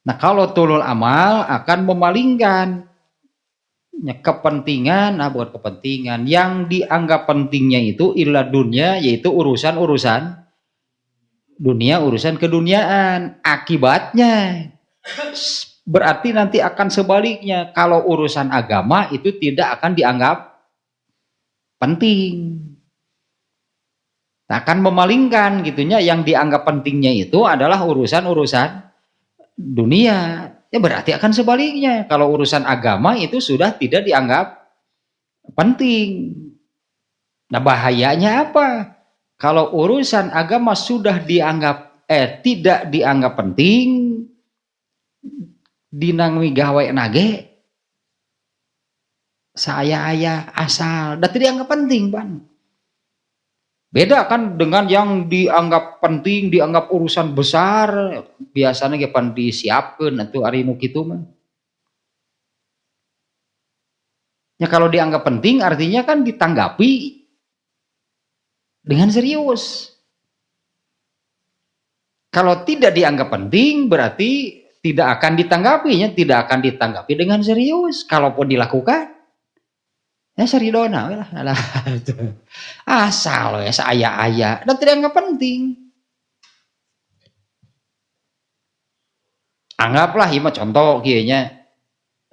Nah, kalau tulul amal akan memalingkan kepentingan, bukan kepentingan, yang dianggap pentingnya itu illa dunya, yaitu urusan-urusan dunia, urusan keduniaan. Akibatnya berarti nanti akan sebaliknya, kalau urusan agama itu tidak akan dianggap penting. Akan memalingkan gitunya, yang dianggap pentingnya itu adalah urusan-urusan dunia. Ya berarti akan sebaliknya, kalau urusan agama itu sudah tidak dianggap penting. Nah, bahayanya apa? Kalau urusan agama sudah dianggap tidak dianggap penting, dinangwi gawe nage saya asal dan tidak dianggap penting, Pan. Beda kan dengan yang dianggap penting, dianggap urusan besar, biasanya ge pan disiapkeun atuh ari nu kitu mah. Ya kalau dianggap penting artinya kan ditanggapi dengan serius. Kalau tidak dianggap penting berarti tidak akan ditanggapinya, tidak akan ditanggapi dengan serius. Kalaupun dilakukan, ya saridona lah. Asal ya saya dan tidak dianggap penting. Anggaplah ini contoh kayaknya.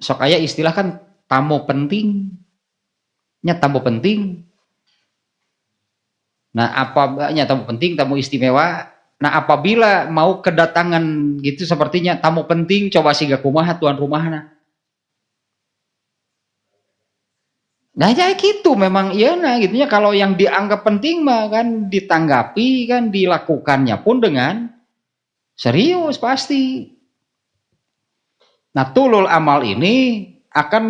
Sok aya istilah kan tamu penting. Nya tamu penting. Nah, apanya tamu penting, tamu istimewa. Nah, apabila mau kedatangan gitu sepertinya tamu penting, coba siga kumaha tuan rumahna. Nah, ya gitu memang iya nah gitunya, kalau yang dianggap penting mah kan ditanggapi, kan dilakukannya pun dengan serius pasti. Nah, tulul amal ini akan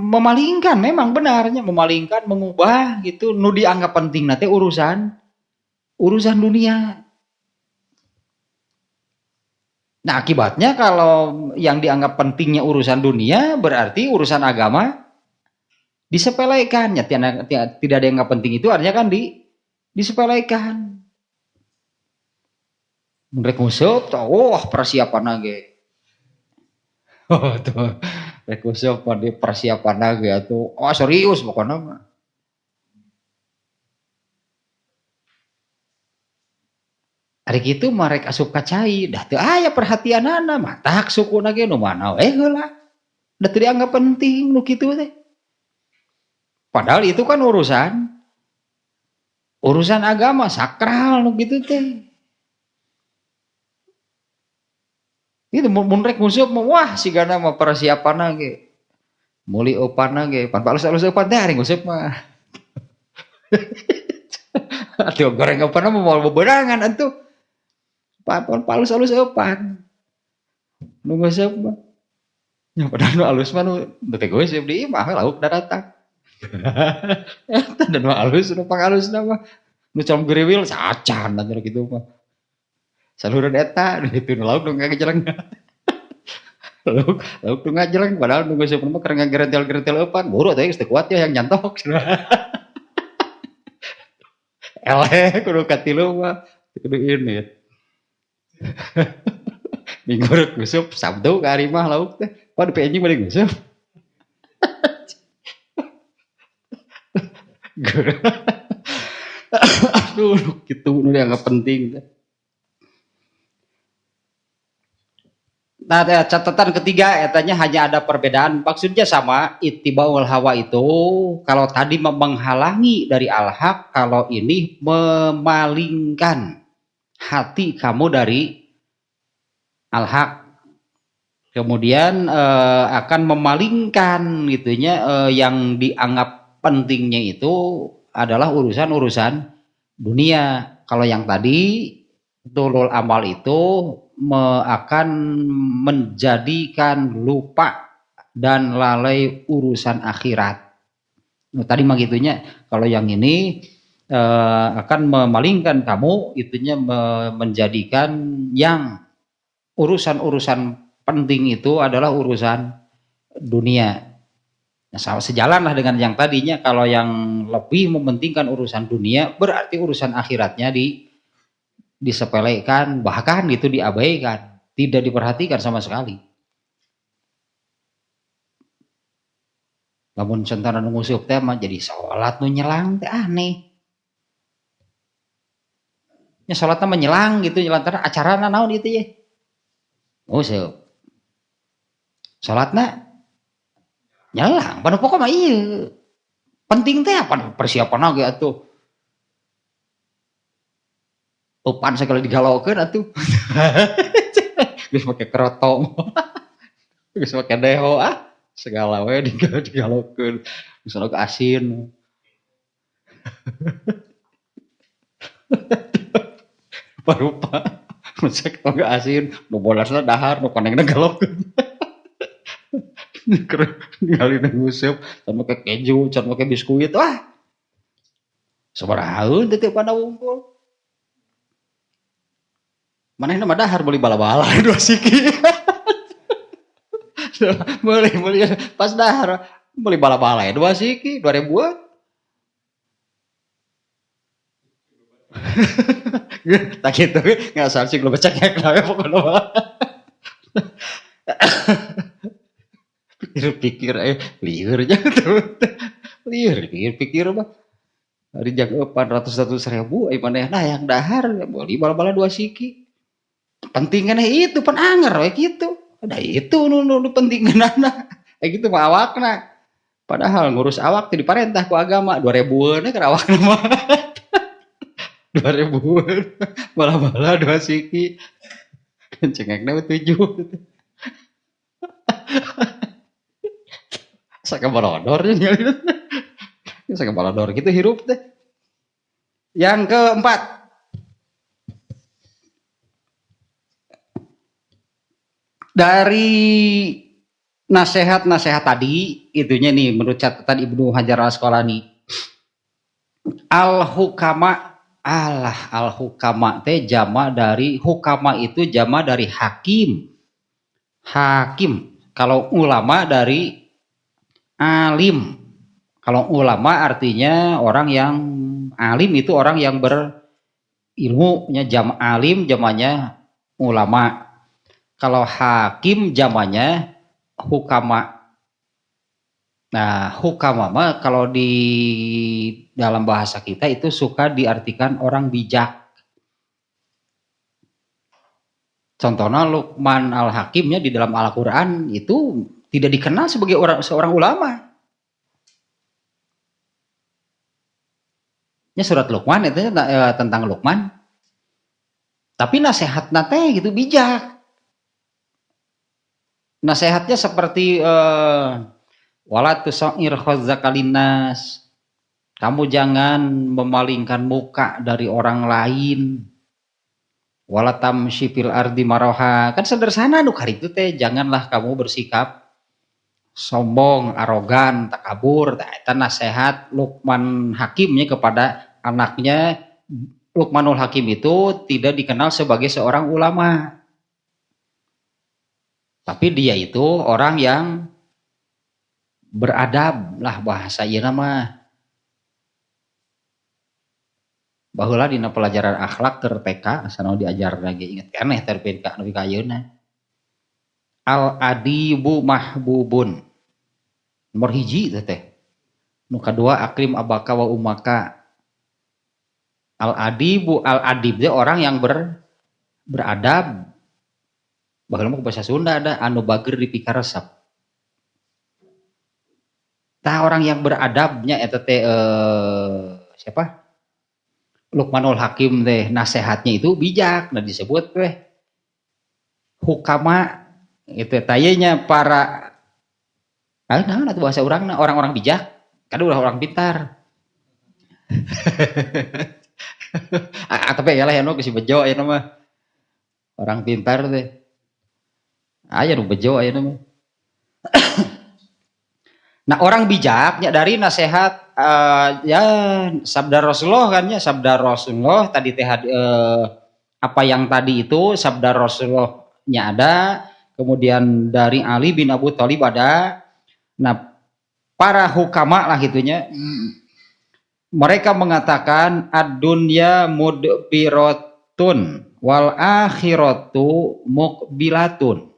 memalingkan, memang benarnya memalingkan, mengubah gitu nu dianggap penting nanti urusan dunia. Nah, akibatnya kalau yang dianggap pentingnya urusan dunia, berarti urusan agama disepelekan. Ya, tidak ada yang nggak penting itu artinya kan disepelekan. Mereka musuh, persiapan lagi. Tuh, mereka musuh pada persiapan lagi tuh. Serius pokoknya mah. Hari gitu marek asup kacai, dah teu aya perhatianana, matak suku ge nu mana heula. Da teu dianggap penting nu kitu teh. Padahal itu kan urusan agama sakral nu gitu teh. Itu mun rek musuh wah sigana mah persiapan ge. Muli opan ge, pan palus-alus opan teh ari nguseup mah. Atuh goreng opan mah moal beberangan atuh. Palus alus eupan. Nu ngeuseub mah. Nya padahal nu alus mah nu teu geuseub di imah we lauk datang. Eta dan nu alus nu pangalusna mah nu calon geriwil sacan atuh kitu mah. Salureun eta itu nu lauk nu ngajelang. Lauk nu ngajelang padahal nu ngeuseub mah keur ngagerentel-gerentel eupan. Buru teh geus teu kuat ya yang nyantok. Eleh kudu katilu mah kudu ini. Minggu nguseup Sabtu ka ari mah lauk teh. Pan penjing bade nguseup. gitu nu dianggap penting. Nah, catatan ketiga etanya hanya ada perbedaan, maksudnya sama, ittibaul hawa itu kalau tadi menghalangi dari al-haq, kalau ini memalingkan hati kamu dari al-haq. Kemudian akan memalingkan gitunya yang dianggap pentingnya itu adalah urusan-urusan dunia. Kalau yang tadi tulul amal itu akan menjadikan lupa dan lalai urusan akhirat. Nah, tadi mah gitunya. Kalau yang ini akan memalingkan kamu itunya menjadikan yang urusan-urusan penting itu adalah urusan dunia. Nah, sejalan lah dengan yang tadinya, kalau yang lebih mementingkan urusan dunia berarti urusan akhiratnya disepelekan, bahkan gitu diabaikan, tidak diperhatikan sama sekali. Lamun centana nu nguseup teh mah jadi salat nu nyelang teh aneh. Nya salatna mah nyelang gitu, lantaran acarana naon ieu teh ye. Nguseup. Salatna nyelang, pada pokok mah iya. Penting teh apa persiapan ge atuh. Upan segala digalokeun atuh. Geus make kerotong. Geus make deho segala we digalokeun. Geus ke asin. Rupa-rupa. Cek toga asin, nu bolasna dahar, nu konengna galokeun. Ningali nguseup, can make keju, can make biskuit, wah. Sabarahaeun teh pada wungkul. Manehna mah dahar beli bala-bala dua siki. beli pas dahar beli bala-bala ya dua siki 2000-an. Tak gitu nggak asal sih lo beceknya kenapa pokoknya. Pikir-pikir liur aja tuh. Liur pikir-pikir mah. Hari jam 400.000 maneh nah yang dahar beli bala-bala dua siki. Pentingnya itu pan anger we gitu. Ada itu nu pentingna. Gitu mah awakna. Padahal ngurus awak teh diparentah ku agama 2000-an kan awakna mah. 2000-an bala-bala dua siki. Cengekna 7. Saka balodor nya. Saka balodor gitu hirup teh. Yang keempat, dari nasihat-nasihat tadi itunya nih menurut catatan Ibnu Hajar Al-Asqalani, al-hukama teh jama dari hukama, itu jama dari hakim. Kalau ulama dari alim. Kalau ulama artinya orang yang alim, itu orang yang berilmu, jam alim jamanya ulama. Kalau hakim jamanya hukama. Nah, hukama mah kalau di dalam bahasa kita itu suka diartikan orang bijak. Contohnya Luqman Al-Hakimnya di dalam Al-Quran itu tidak dikenal sebagai seorang ulama. Ini surat Luqman itu tentang Luqman. Tapi nasihatnya teh gitu bijak. Nasihatnya seperti wala tusair khazzaka linnas. Kamu jangan memalingkan muka dari orang lain. Wala tamshi fil ardi maraha. Kan sederhana nu karitu teh, janganlah kamu bersikap sombong, arogan, takabur. Eta nasihat Luqman Hakimnya kepada anaknya. Luqmanul Hakim itu tidak dikenal sebagai seorang ulama. Tapi dia itu orang yang beradab lah bahasa ieu nama. Baheula dina pelajaran akhlak keur TK asana diajar lagi inget keneh terpin ka nepi ka ayeuna. Al adibu mahbubun. Nomor hiji teh. Nu kadua akrim abaka wa umaka. Al-adibu, al-adib dia orang yang beradab. Bagaimana bahasa Sunda ada anu bager dipikaresep. Tah orang yang beradabnya eta teh siapa? Luqmanul Hakim teh nasehatnya itu bijak, nah disebut teh hukama itu tayanya para nah itu bahasa orang-orang bijak, kan udah orang pintar. Tapi ya lah ya no si bejo ya nama orang pintar teh. Aya nu bejo aya nama. Nah orang bijaknya dari nasihat ya sabda Rasulullah kan ya sabda Rasulullah tadi teh apa yang tadi itu sabda Rasulullahnya ada, kemudian dari Ali bin Abu Thalib ada. Nah para hukama lah gitunya mereka mengatakan ad-dunya mudbiratun wal akhiratu muqbilatun.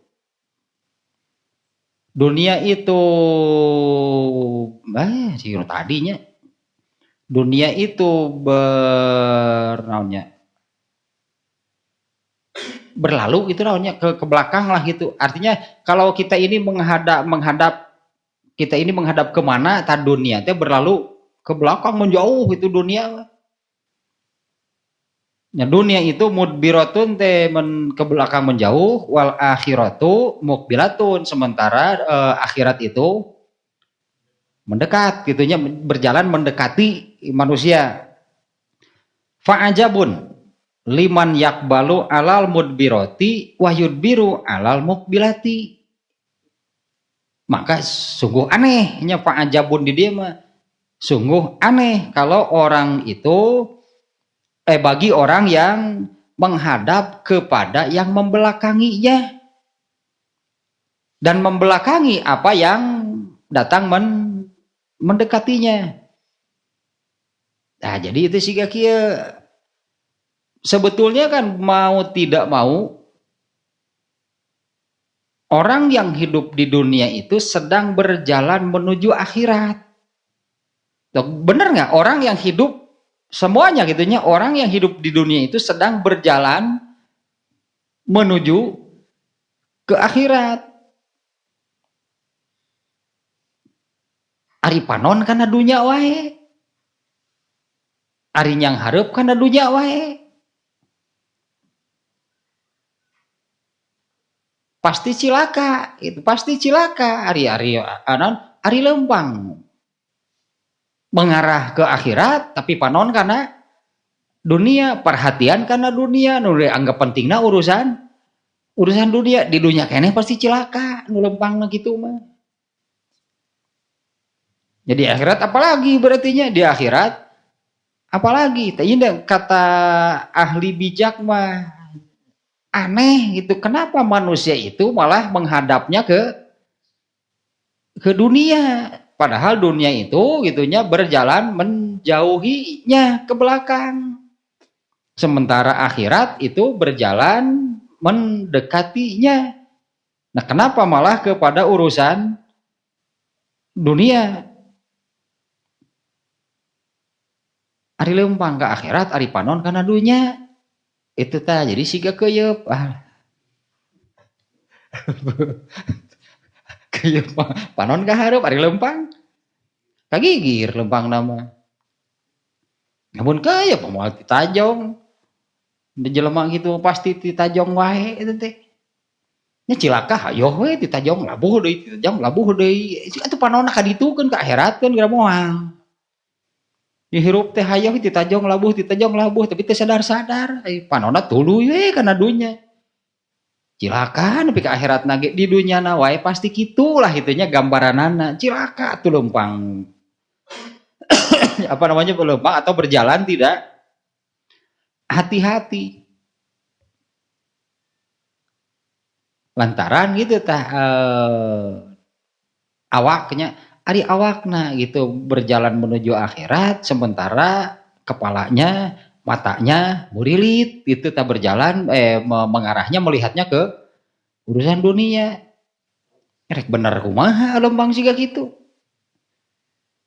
Dunia itu tadinya dunia itu berlalu gitu namanya ke belakang lah gitu. Artinya kalau kita ini menghadap kita ini menghadap kemana tad dunia teh berlalu ke belakang menjauh itu dunia. Ya, dunia itu mudbiratun teh ke belakang menjauh wal akhiratu muqbilatun sementara akhirat itu mendekat gitunya berjalan mendekati manusia. Fa'ajabun liman yakbalu alal mudbirati wa yudbiru alal muqbilati. Maka sungguh anehnya fa'ajabun di dia mah. Sungguh aneh kalau orang itu bagi orang yang menghadap kepada yang membelakanginya dan membelakangi apa yang datang mendekatinya. Nah, jadi itu sih kia. Sebetulnya kan mau tidak mau orang yang hidup di dunia itu sedang berjalan menuju akhirat. Bener nggak? Orang yang hidup semuanya gitunya, orang yang hidup di dunia itu sedang berjalan menuju ke akhirat. Ari panon kana dunya wae. Ari nyang hareup kana dunya wae. Pasti cilaka, itu pasti cilaka. Ari lempang mengarah ke akhirat tapi panon karena dunia, perhatian karena dunia, nu anggap pentingna urusan dunia, di dunia keneh pasti cilaka, nu lempang gitu mah. Jadi akhirat apalagi berartinya di akhirat apalagi tanya kata ahli bijak mah aneh gitu, kenapa manusia itu malah menghadapnya ke dunia, padahal dunia itu gitunya berjalan menjauhinya ke belakang, sementara akhirat itu berjalan mendekatinya. Nah kenapa malah kepada urusan dunia? Ari lempang ke akhirat, ari panon kana dunya. Itu tah jadi siga keuyeub. Keuyeub panon ka hareup ari lempang. Kagigir lempang nama. Namun keuyeub moal ditajong. Di jelema gitu pasti ditajong wae itu teh. Nya cilaka hayo we ditajong labuh deui, ditajong labuh deui. Atuh panonna kaditukeun ka akhirat kan geura moal. Dihirup teh hayang ditajong labuh tapi teh sadar-sadar panonna tuluy we kana dunya. Cilaka nepi ka akhirat nage di dunyana wae pasti kitulah itunya gambaranana. Cilaka tuh lempang apa namanya lempang atau berjalan tidak hati-hati. Lantaran gitu tah awaknya ari awakna gitu berjalan menuju akhirat sementara kepalanya matanya murilit itu tak berjalan mengarahnya melihatnya ke urusan dunia. Rek bener kumaha lembang siga gitu.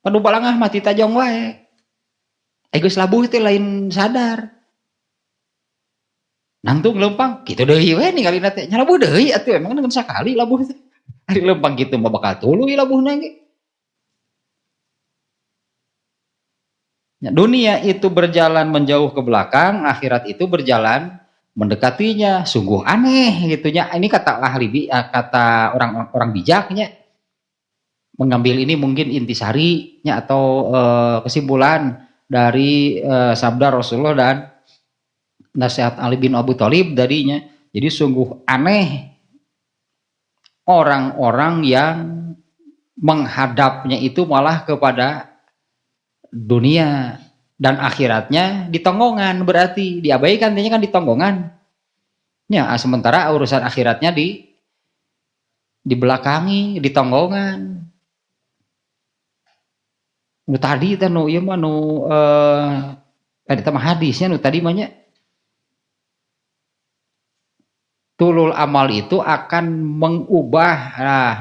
Padu balangah mati tajong wae. Geus labuh teh lain sadar. Nangtung lempang kitu deui we ningalina teh nya labuh deui atuh emang ngan sakali labuh teh. Ari lempang kitu mah bakal tuluy labuhna ge. Dunia itu berjalan menjauh ke belakang, akhirat itu berjalan mendekatinya. Sungguh aneh gitunya. Ini kata kata orang-orang bijaknya. Mengambil ini mungkin intisarinya atau kesimpulan dari sabda Rasulullah dan nasihat Ali bin Abi Thalib darinya. Jadi sungguh aneh orang-orang yang menghadapnya itu malah kepada dunia dan akhiratnya di tonggongan, berarti diabaikan, dia kan di tonggongan ya, sementara urusan akhiratnya di belakangi, di tonggongan. Nu tadi teh nu ieu mah nu tadi mah hadisnya nu tadi mah nya tulul amal itu akan mengubah,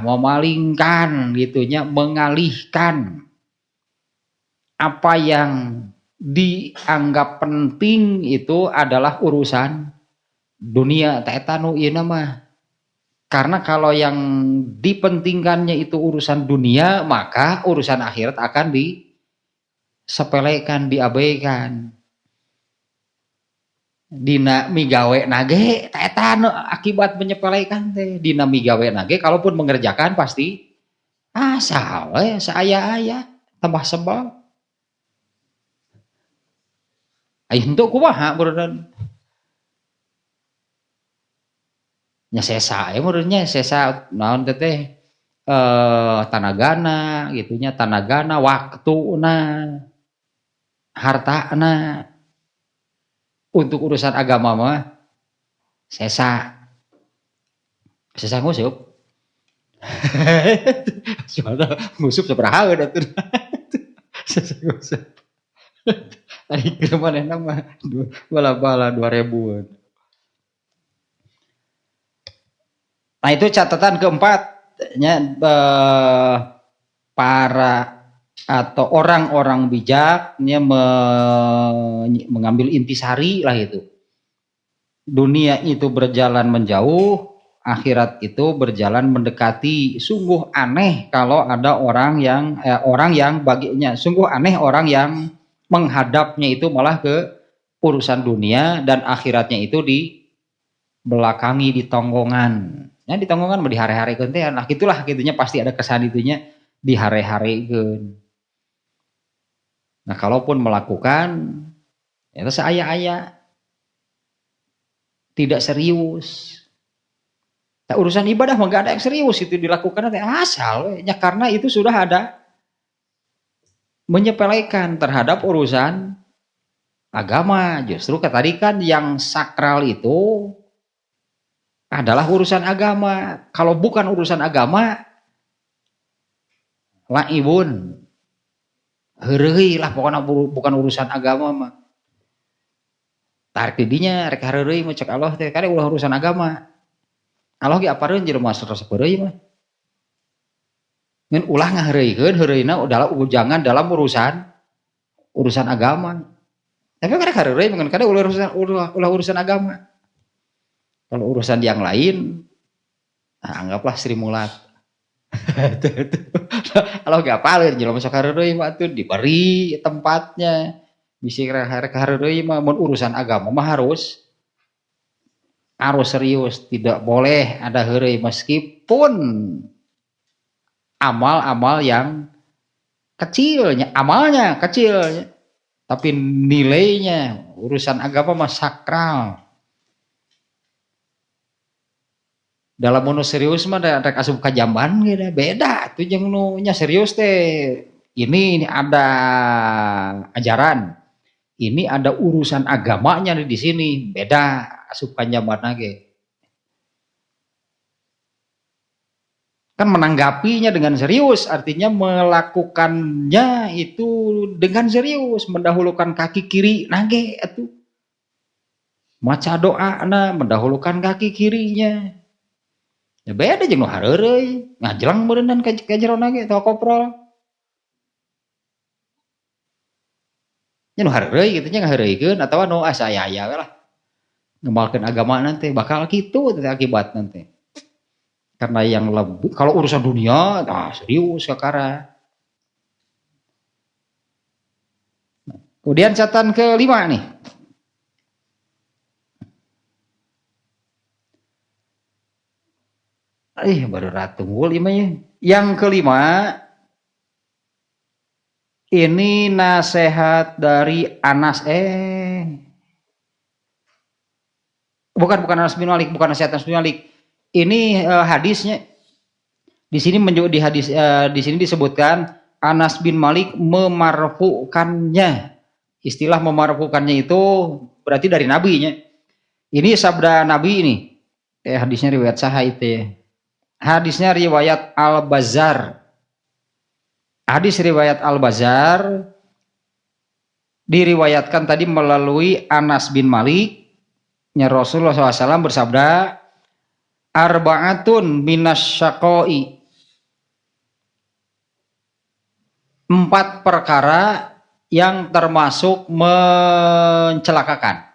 memalingkan gitunya, mengalihkan apa yang dianggap penting itu adalah urusan dunia. Eta nu ieu mah. Karena kalau yang dipentingkannya itu urusan dunia, maka urusan akhirat akan disepelekan, diabaikan. Dina migawe nage, eta akibat menyepelekan teh. Dina migawe nage, kalaupun mengerjakan pasti asal seaya-aya, tambah sebel. Ayo henteu kumaha beneran. Nya sesa menurutnya sesa naon teh tanagana gitunya, tanagana, waktuna, hartana. Untuk urusan agama mah sesa ngusup. Soalnya ngusup sabaraha atuh. Sesa ngusup. Ari keur manehna mah bala-bala 2000-an. Nah itu catatan keempat para atau orang-orang bijaknya mengambil intisari lah itu. Dunia itu berjalan menjauh, akhirat itu berjalan mendekati. Sungguh aneh kalau ada orang yang baginya, sungguh aneh orang yang menghadapnya itu malah ke urusan dunia dan akhiratnya itu di belakangi, di tonggongan. Ya di tonggongan di hari-hari teh nah gitulah gitunya, pasti ada kesan itunya di hari-hari keun. Nah kalaupun melakukan itu seaya-aya, tidak serius. Nah, urusan ibadah mah gak ada yang serius itu dilakukan asal ya, karena itu sudah ada menyepelekan terhadap urusan agama. Justru tadi kan yang sakral itu adalah urusan agama. Kalau bukan urusan agama, laibun, heureuy lah pokoknya bukan urusan agama mah. Tarik didinya rek hareureuy mah cek Allah teh kade ulah urusan agama. Allah ge apareun jelema sapereuy mah. Ngan ulah ngahareuykeun heureuyna adalah ujangan dalam urusan agama. Tapi kade hareureuy ngan kade ulah urusan agama. Kalau urusan yang lain, nah anggaplah Sri Mulat. Kalau gak apalin jelema sok hareureuy mah atuh diberi tempatnya. Bisi rek hareureuy mah mun urusan agama mah harus serius, tidak boleh ada heureuy meskipun amal-amal yang kecilnya, amalnya kecilnya, tapi nilainya urusan agama mah sakral. Dalam nu serius mah rek asup ka jamban ge beda tuh jeung nu nya serius teh. Ini ada ajaran. Ini ada urusan agamanya di sini, beda asup ka jamban ge. Kan menanggapinya dengan serius, artinya melakukannya itu dengan serius, mendahulukan kaki kiri nage atuh. Maca doa mendahulukan kaki kirinya. Ya beda jeung nu hareureuy, ngajlang beuneunan ka jero nage teu koprol. nya nu hareureuy kitu nya ngahareuykeun atawa nu asa aya we lah ngamalkeun agama nanti bakal kitu teh akibat nanti. Karena yang lebih kalau urusan dunia serius kakara. Kemudian catatan kelima nih. Baru ratu unggul ya. Yang kelima, ini nasihat dari Anas bukan Anas bin Malik, bukan nasihat Anas bin Malik. Ini hadisnya di sini di hadis di sini disebutkan Anas bin Malik memarfukannya. Istilah memarfukannya itu berarti dari nabinya. Ini sabda Nabi ini. Hadisnya riwayat sahih itu ya. Hadisnya riwayat Al-Bazzar. Hadis riwayat Al-Bazzar diriwayatkan tadi melalui Anas bin Malik. Rasulullah SAW bersabda, arba'atun minas syaqoi. 4 perkara yang termasuk mencelakakan.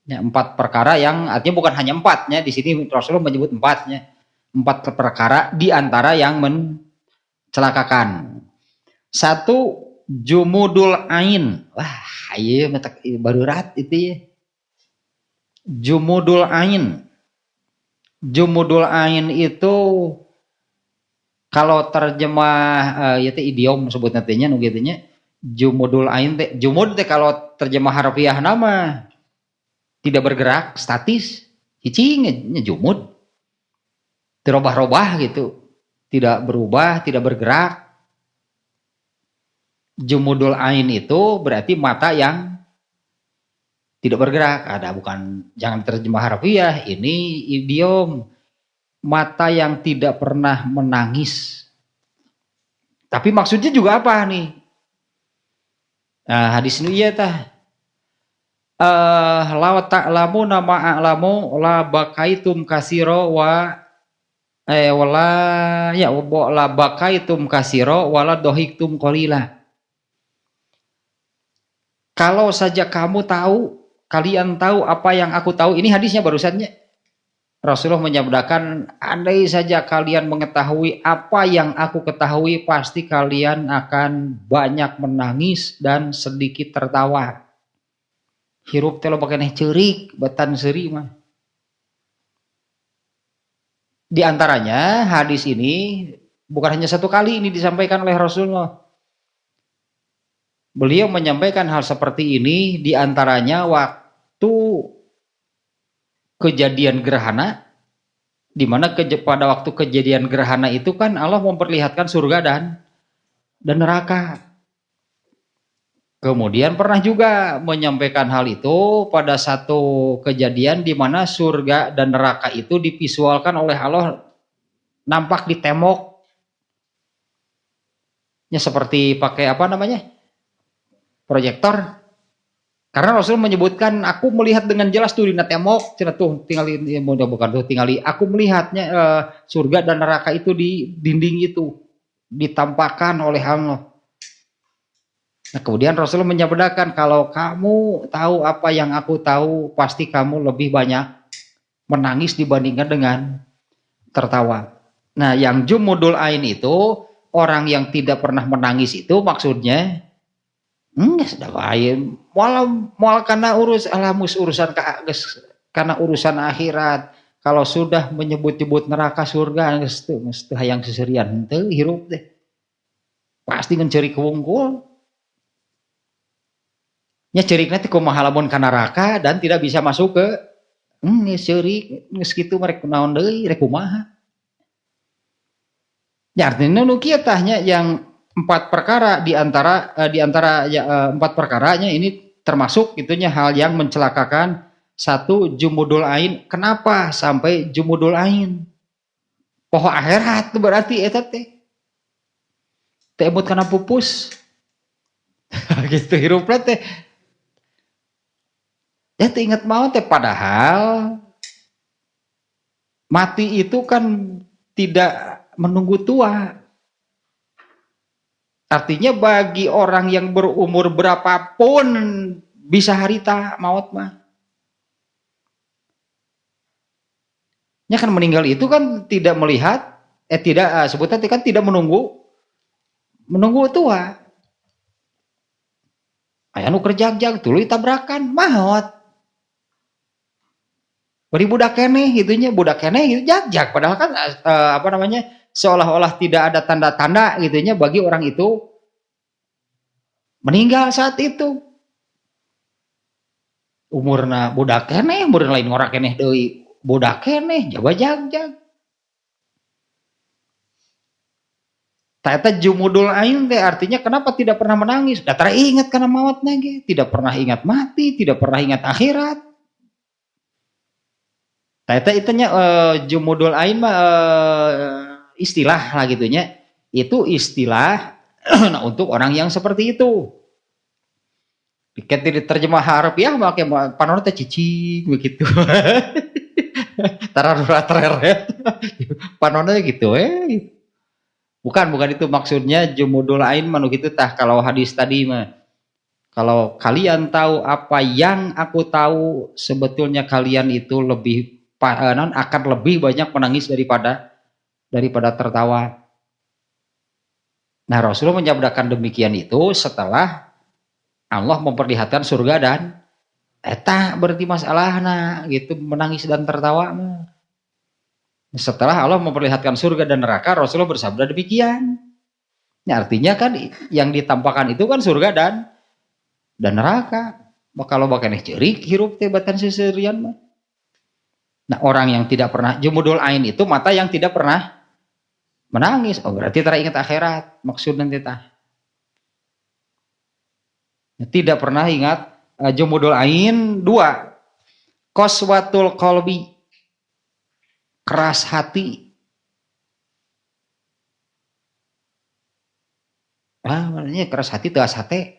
Ya, 4 perkara yang artinya bukan hanya 4-nya, di sini Rasulullah menyebut 4-nya. 4 perkara di antara yang mencelakakan. 1, jumudul ain. Wah, iya baru rat itu ya. Jumudul ain. Jumudul ain itu kalau terjemah itu idiom sebut nantinya nu kitu nya. Jumudul ain teh jumud teh kalau terjemah harfiah nama tidak bergerak, statis. Cicing nya jumud. Terubah-ubah gitu. Tidak berubah, tidak bergerak. Jumudul ain itu berarti mata yang tidak bergerak. Ada bukan jangan terjemah harfiah, ini idiom mata yang tidak pernah menangis. Tapi maksudnya juga apa nih? Nah, hadis ini iya tah. La ta'lamu nama a'lamu la bakaitum kasiro wa wala ya la bakaitum kasiro wala dohiktum qalila. Kalau saja kamu tahu, kalian tahu apa yang aku tahu. Ini hadisnya barusannya. Rasulullah menyabdakan, andai saja kalian mengetahui apa yang aku ketahui, pasti kalian akan banyak menangis dan sedikit tertawa. Hirup teh lo pakai cerik, batan seri mah. Di antaranya hadis ini bukan hanya 1 kali ini disampaikan oleh Rasulullah. Beliau menyampaikan hal seperti ini di antaranya waktu kejadian gerhana, di mana pada waktu kejadian gerhana itu kan Allah memperlihatkan surga dan neraka. Kemudian pernah juga menyampaikan hal itu pada satu kejadian di mana surga dan neraka itu divisualkan oleh Allah nampak di tembok. Ya seperti pakai apa namanya? Proyektor. Karena Rasul menyebutkan aku melihat dengan jelas tuh di tembok, cenah tuh tinggali bukan tuh tinggali aku melihatnya surga dan neraka itu di dinding itu ditampakkan oleh Allah. Nah, kemudian Rasulullah menyabdakan kalau kamu tahu apa yang aku tahu, pasti kamu lebih banyak menangis dibandingkan dengan tertawa. Nah, yang jumudul ain itu orang yang tidak pernah menangis itu maksudnya sudah baik. Mal karena karena urusan akhirat. Kalau sudah menyebut-nyebut neraka surga mesti hayang seserian henteu hirup teh. Pasti ngenceri kewungkul. Nya cerik nanti kumaha lamun ka neraka dan tidak bisa masuk ke geus ceurik geus kitu merek naon deui rek kumaha. Ya artinya nu kieu tahnya yang 4 perkara di antara 4 perkaranya ini termasuk itunya hal yang mencelakakan. 1 jumudul ain. Kenapa sampai jumudul ain? Poho akhirat berarti eta teh. Teh emut kana pupus. Gitu hirupna teh. Ya ingat mau teh padahal mati itu kan tidak menunggu tua. Artinya bagi orang yang berumur berapapun bisa harita maut mah. Nya kan meninggal itu kan tidak melihat, tidak sebutnya kan tidak menunggu tua. Aya nu kerjag-jag tuluy tabrakan maot. Bari budak keneh gitunya, budak keneh gitu jag-jag padahal kan apa namanya? Seolah-olah tidak ada tanda-tanda gitunya bagi orang itu meninggal saat itu. Umurna budak keneh, umurna lain ngora keneh deui. Budak keneh jaga jag-jag. Ternyata jumudul ain teh artinya kenapa tidak pernah menangis? Da teringat karena mautna ge, tidak pernah ingat mati, tidak pernah ingat akhirat. Ternyata itunya jumudul ain mah istilah lah gitunya. Itu istilah nah, untuk orang yang seperti itu. Ketika diterjemah harfiah make panon teh cicing begitu. Tararurat reret. Panonnya gitu Bukan itu maksudnya jumudul ain manu gitu tah kalau hadis tadi mah. Kalau kalian tahu apa yang aku tahu, sebetulnya kalian itu lebih akan lebih banyak menangis daripada tertawa. Nah, Rasulullah menyabdakan demikian itu setelah Allah memperlihatkan surga dan eta berarti masalahna gitu menangis dan tertawa mah. Setelah Allah memperlihatkan surga dan neraka, Rasulullah bersabda demikian. Ya, artinya kan yang ditampakkan itu kan surga dan neraka. Kalau bakaneh ceurik hirup teh batan seserian mah. Nah, orang yang tidak pernah jumudul ain itu mata yang tidak pernah menangis. Oh, berarti teringat akhirat maksudnya teh. Tidak pernah ingat jumudul ain. 2. Qaswatul qalbi, keras hati. Maknanya keras hati tegas hati.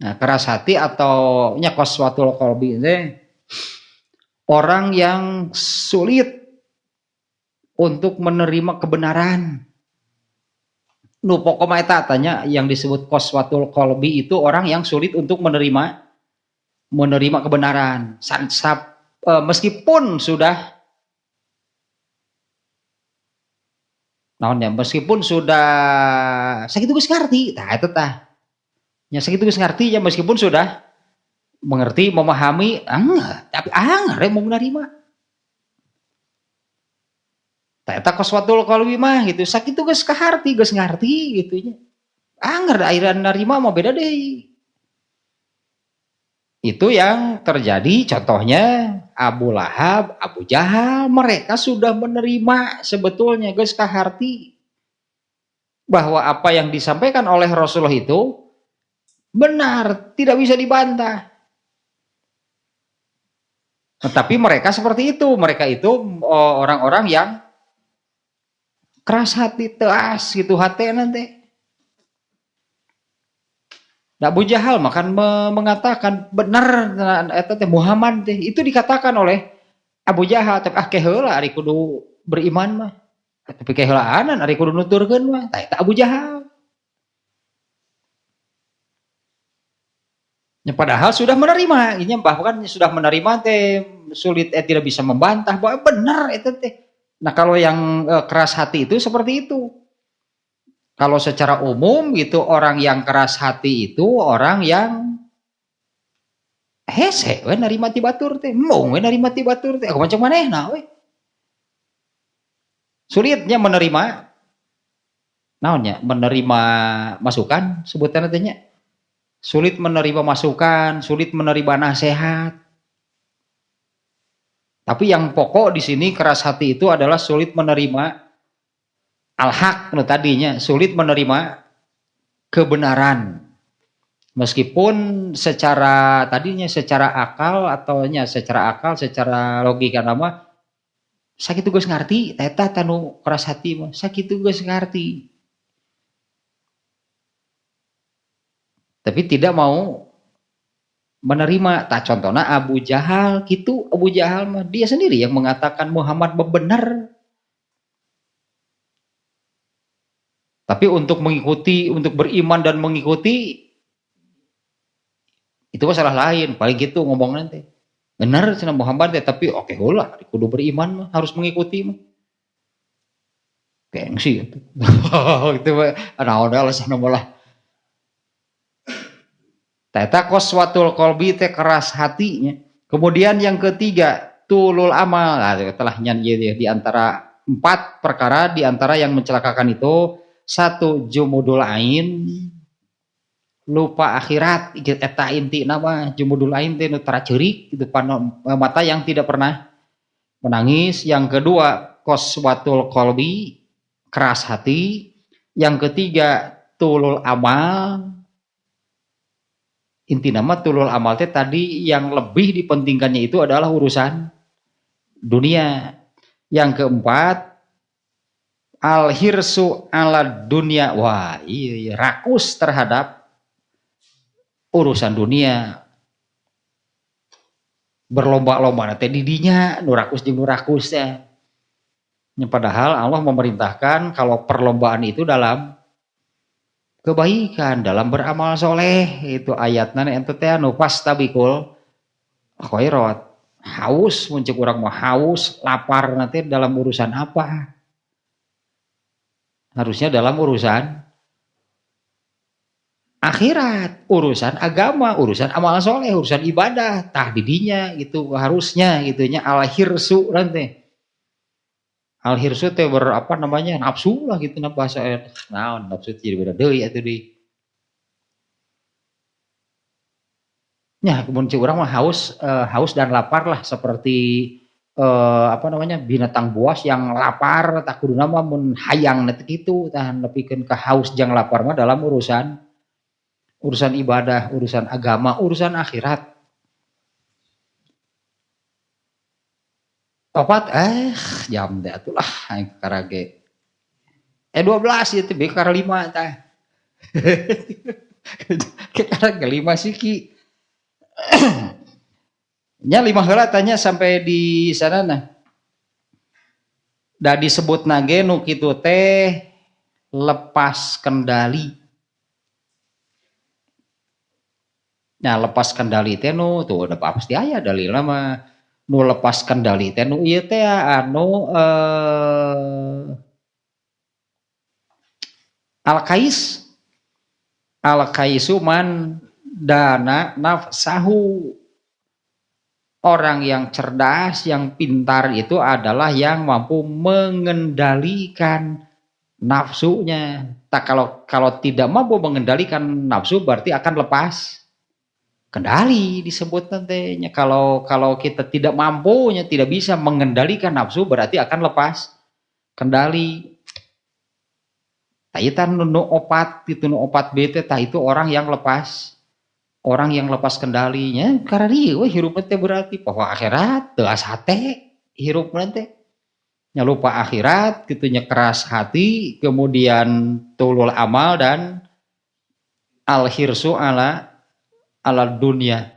Nah, keras hati atau nya qaswatul qalbi itu orang yang sulit untuk menerima kebenaran. Nu pokoknya eta tanya yang disebut qaswatul qalbi itu orang yang sulit untuk menerima kebenaran. Meskipun sudah meskipun sudah sakitu geus ngarti, tah eta tah. Nya sakitu geus ngarti ya meskipun sudah mengerti, memahami, tapi mau menerima. Tah eta qaswatul qalbi mah gitu, sakitu geus kaharti, geus ngarti gitu nya. Da akhirna narima mah beda deui. Itu yang terjadi contohnya Abu Lahab, Abu Jahal, mereka sudah menerima sebetulnya geus kaharti bahwa apa yang disampaikan oleh Rasulullah itu benar, tidak bisa dibantah. Tetapi mereka seperti itu, mereka itu orang-orang yang keras hati, teas gitu hati nanti. Nah, Abu Jahal makan mengatakan benar eta teh Muhammad teh itu dikatakan oleh Abu Jahal tapi keheula ari kudu beriman mah tapi keheulaan ari kudu nuturkeun mah eta Abu Jahal. Ya, padahal sudah menerima, ini bahkan sudah menerima teh sulit tidak bisa membantah bahwa benar itu teh. Nah, kalau yang keras hati itu seperti itu. Kalau secara umum gitu orang yang keras hati itu orang yang hese we narima ti batur teh, mung we narima ti batur teh, macam manehna we. Sulitnya menerima naonnya? Menerima masukan sebutanna teh nya. Sulit menerima masukan, sulit menerima nasihat. Tapi yang pokok di sini keras hati itu adalah sulit menerima al-haq tadinya, sulit menerima kebenaran. Meskipun secara akal secara logika nama sakitu geus ngarti, eta tanu keras hati mah sakitu geus ngarti. Tapi tidak mau menerima. Tak contohnya Abu Jahal gitu, Abu Jahal mah dia sendiri yang mengatakan Muhammad benar. Tapi untuk mengikuti, untuk beriman dan mengikuti itu masalah lain. Paling gitu ngomong nanti. Benar cenah Muhammad ya, tapi oke lah, kudu beriman mah, harus mengikuti mah. Gengsi gitu. Itu mah naon alasan malah. Teta qaswatul qalbi teh keras hatinya. Kemudian yang ketiga, tulul amal. Nah, telah nyanyi di antara 4 perkara di antara yang mencelakakan itu, 1 jumudul ain, lupa akhirat. Eta inti nama jumudul ain teh nu taracerik itu mata yang tidak pernah menangis. Yang kedua, qaswatul qalbi, keras hati. Yang ketiga, tulul amal. Inti nama tulul amal teh tadi yang lebih dipentingkannya itu adalah urusan dunia. Yang keempat, al hirsu ala dunia. Wah, iya, rakus terhadap urusan dunia. Berlomba-lomba teh didinya nu rakus jeung nu rakus ya. Padahal Allah memerintahkan kalau perlombaan itu dalam kebaikan, dalam beramal soleh. Itu ayatna ente teh anu fastabikul khairat. Haus muncul orang mau haus, lapar nanti dalam urusan apa? Harusnya dalam urusan akhirat, urusan agama, urusan amal soleh, urusan ibadah, tah didinya gitu harusnya gitunya al hirsu nanti. Al hirsu teh apa namanya nafsu lah gitu nah bahasa nafsu jadi beda deui atuh deui. Ya, kemudian orang mah haus dan lapar lah seperti apa namanya binatang buas yang lapar tak kudu nama mun hayang net kitu tah nepikeun ka haus jeung lapar mah dalam urusan ibadah, urusan agama, urusan akhirat. Opat jam teh atulah aing karage. 12 ieu teh bekar 5 tah. Karage 5 sih ki. Nya 5 heula tanya sampai di sana nah. Da disebut nage nu kitu teh lepas kendali. Nah, lepas kendali teh nu tuh udah pasti aya dalilna mah nu lepas kendali teh nu ieu teh anu al-kais. Al-kaisu man dana nafsahu. Orang yang cerdas, yang pintar itu adalah yang mampu mengendalikan nafsunya. Tak kalau tidak mampu mengendalikan nafsu berarti akan lepas kendali disebut nantinya. Kalau kita tidak mampunya, tidak bisa mengendalikan nafsu berarti akan lepas kendali. Taitan nu opat itu nu opat bete tah itu orang yang lepas kendalinya karena dia hirup teh berarti bahwa akhirat teu hate hirup teh nya lupa akhirat gitunya keras hati kemudian tulul amal dan al hirsu ala dunia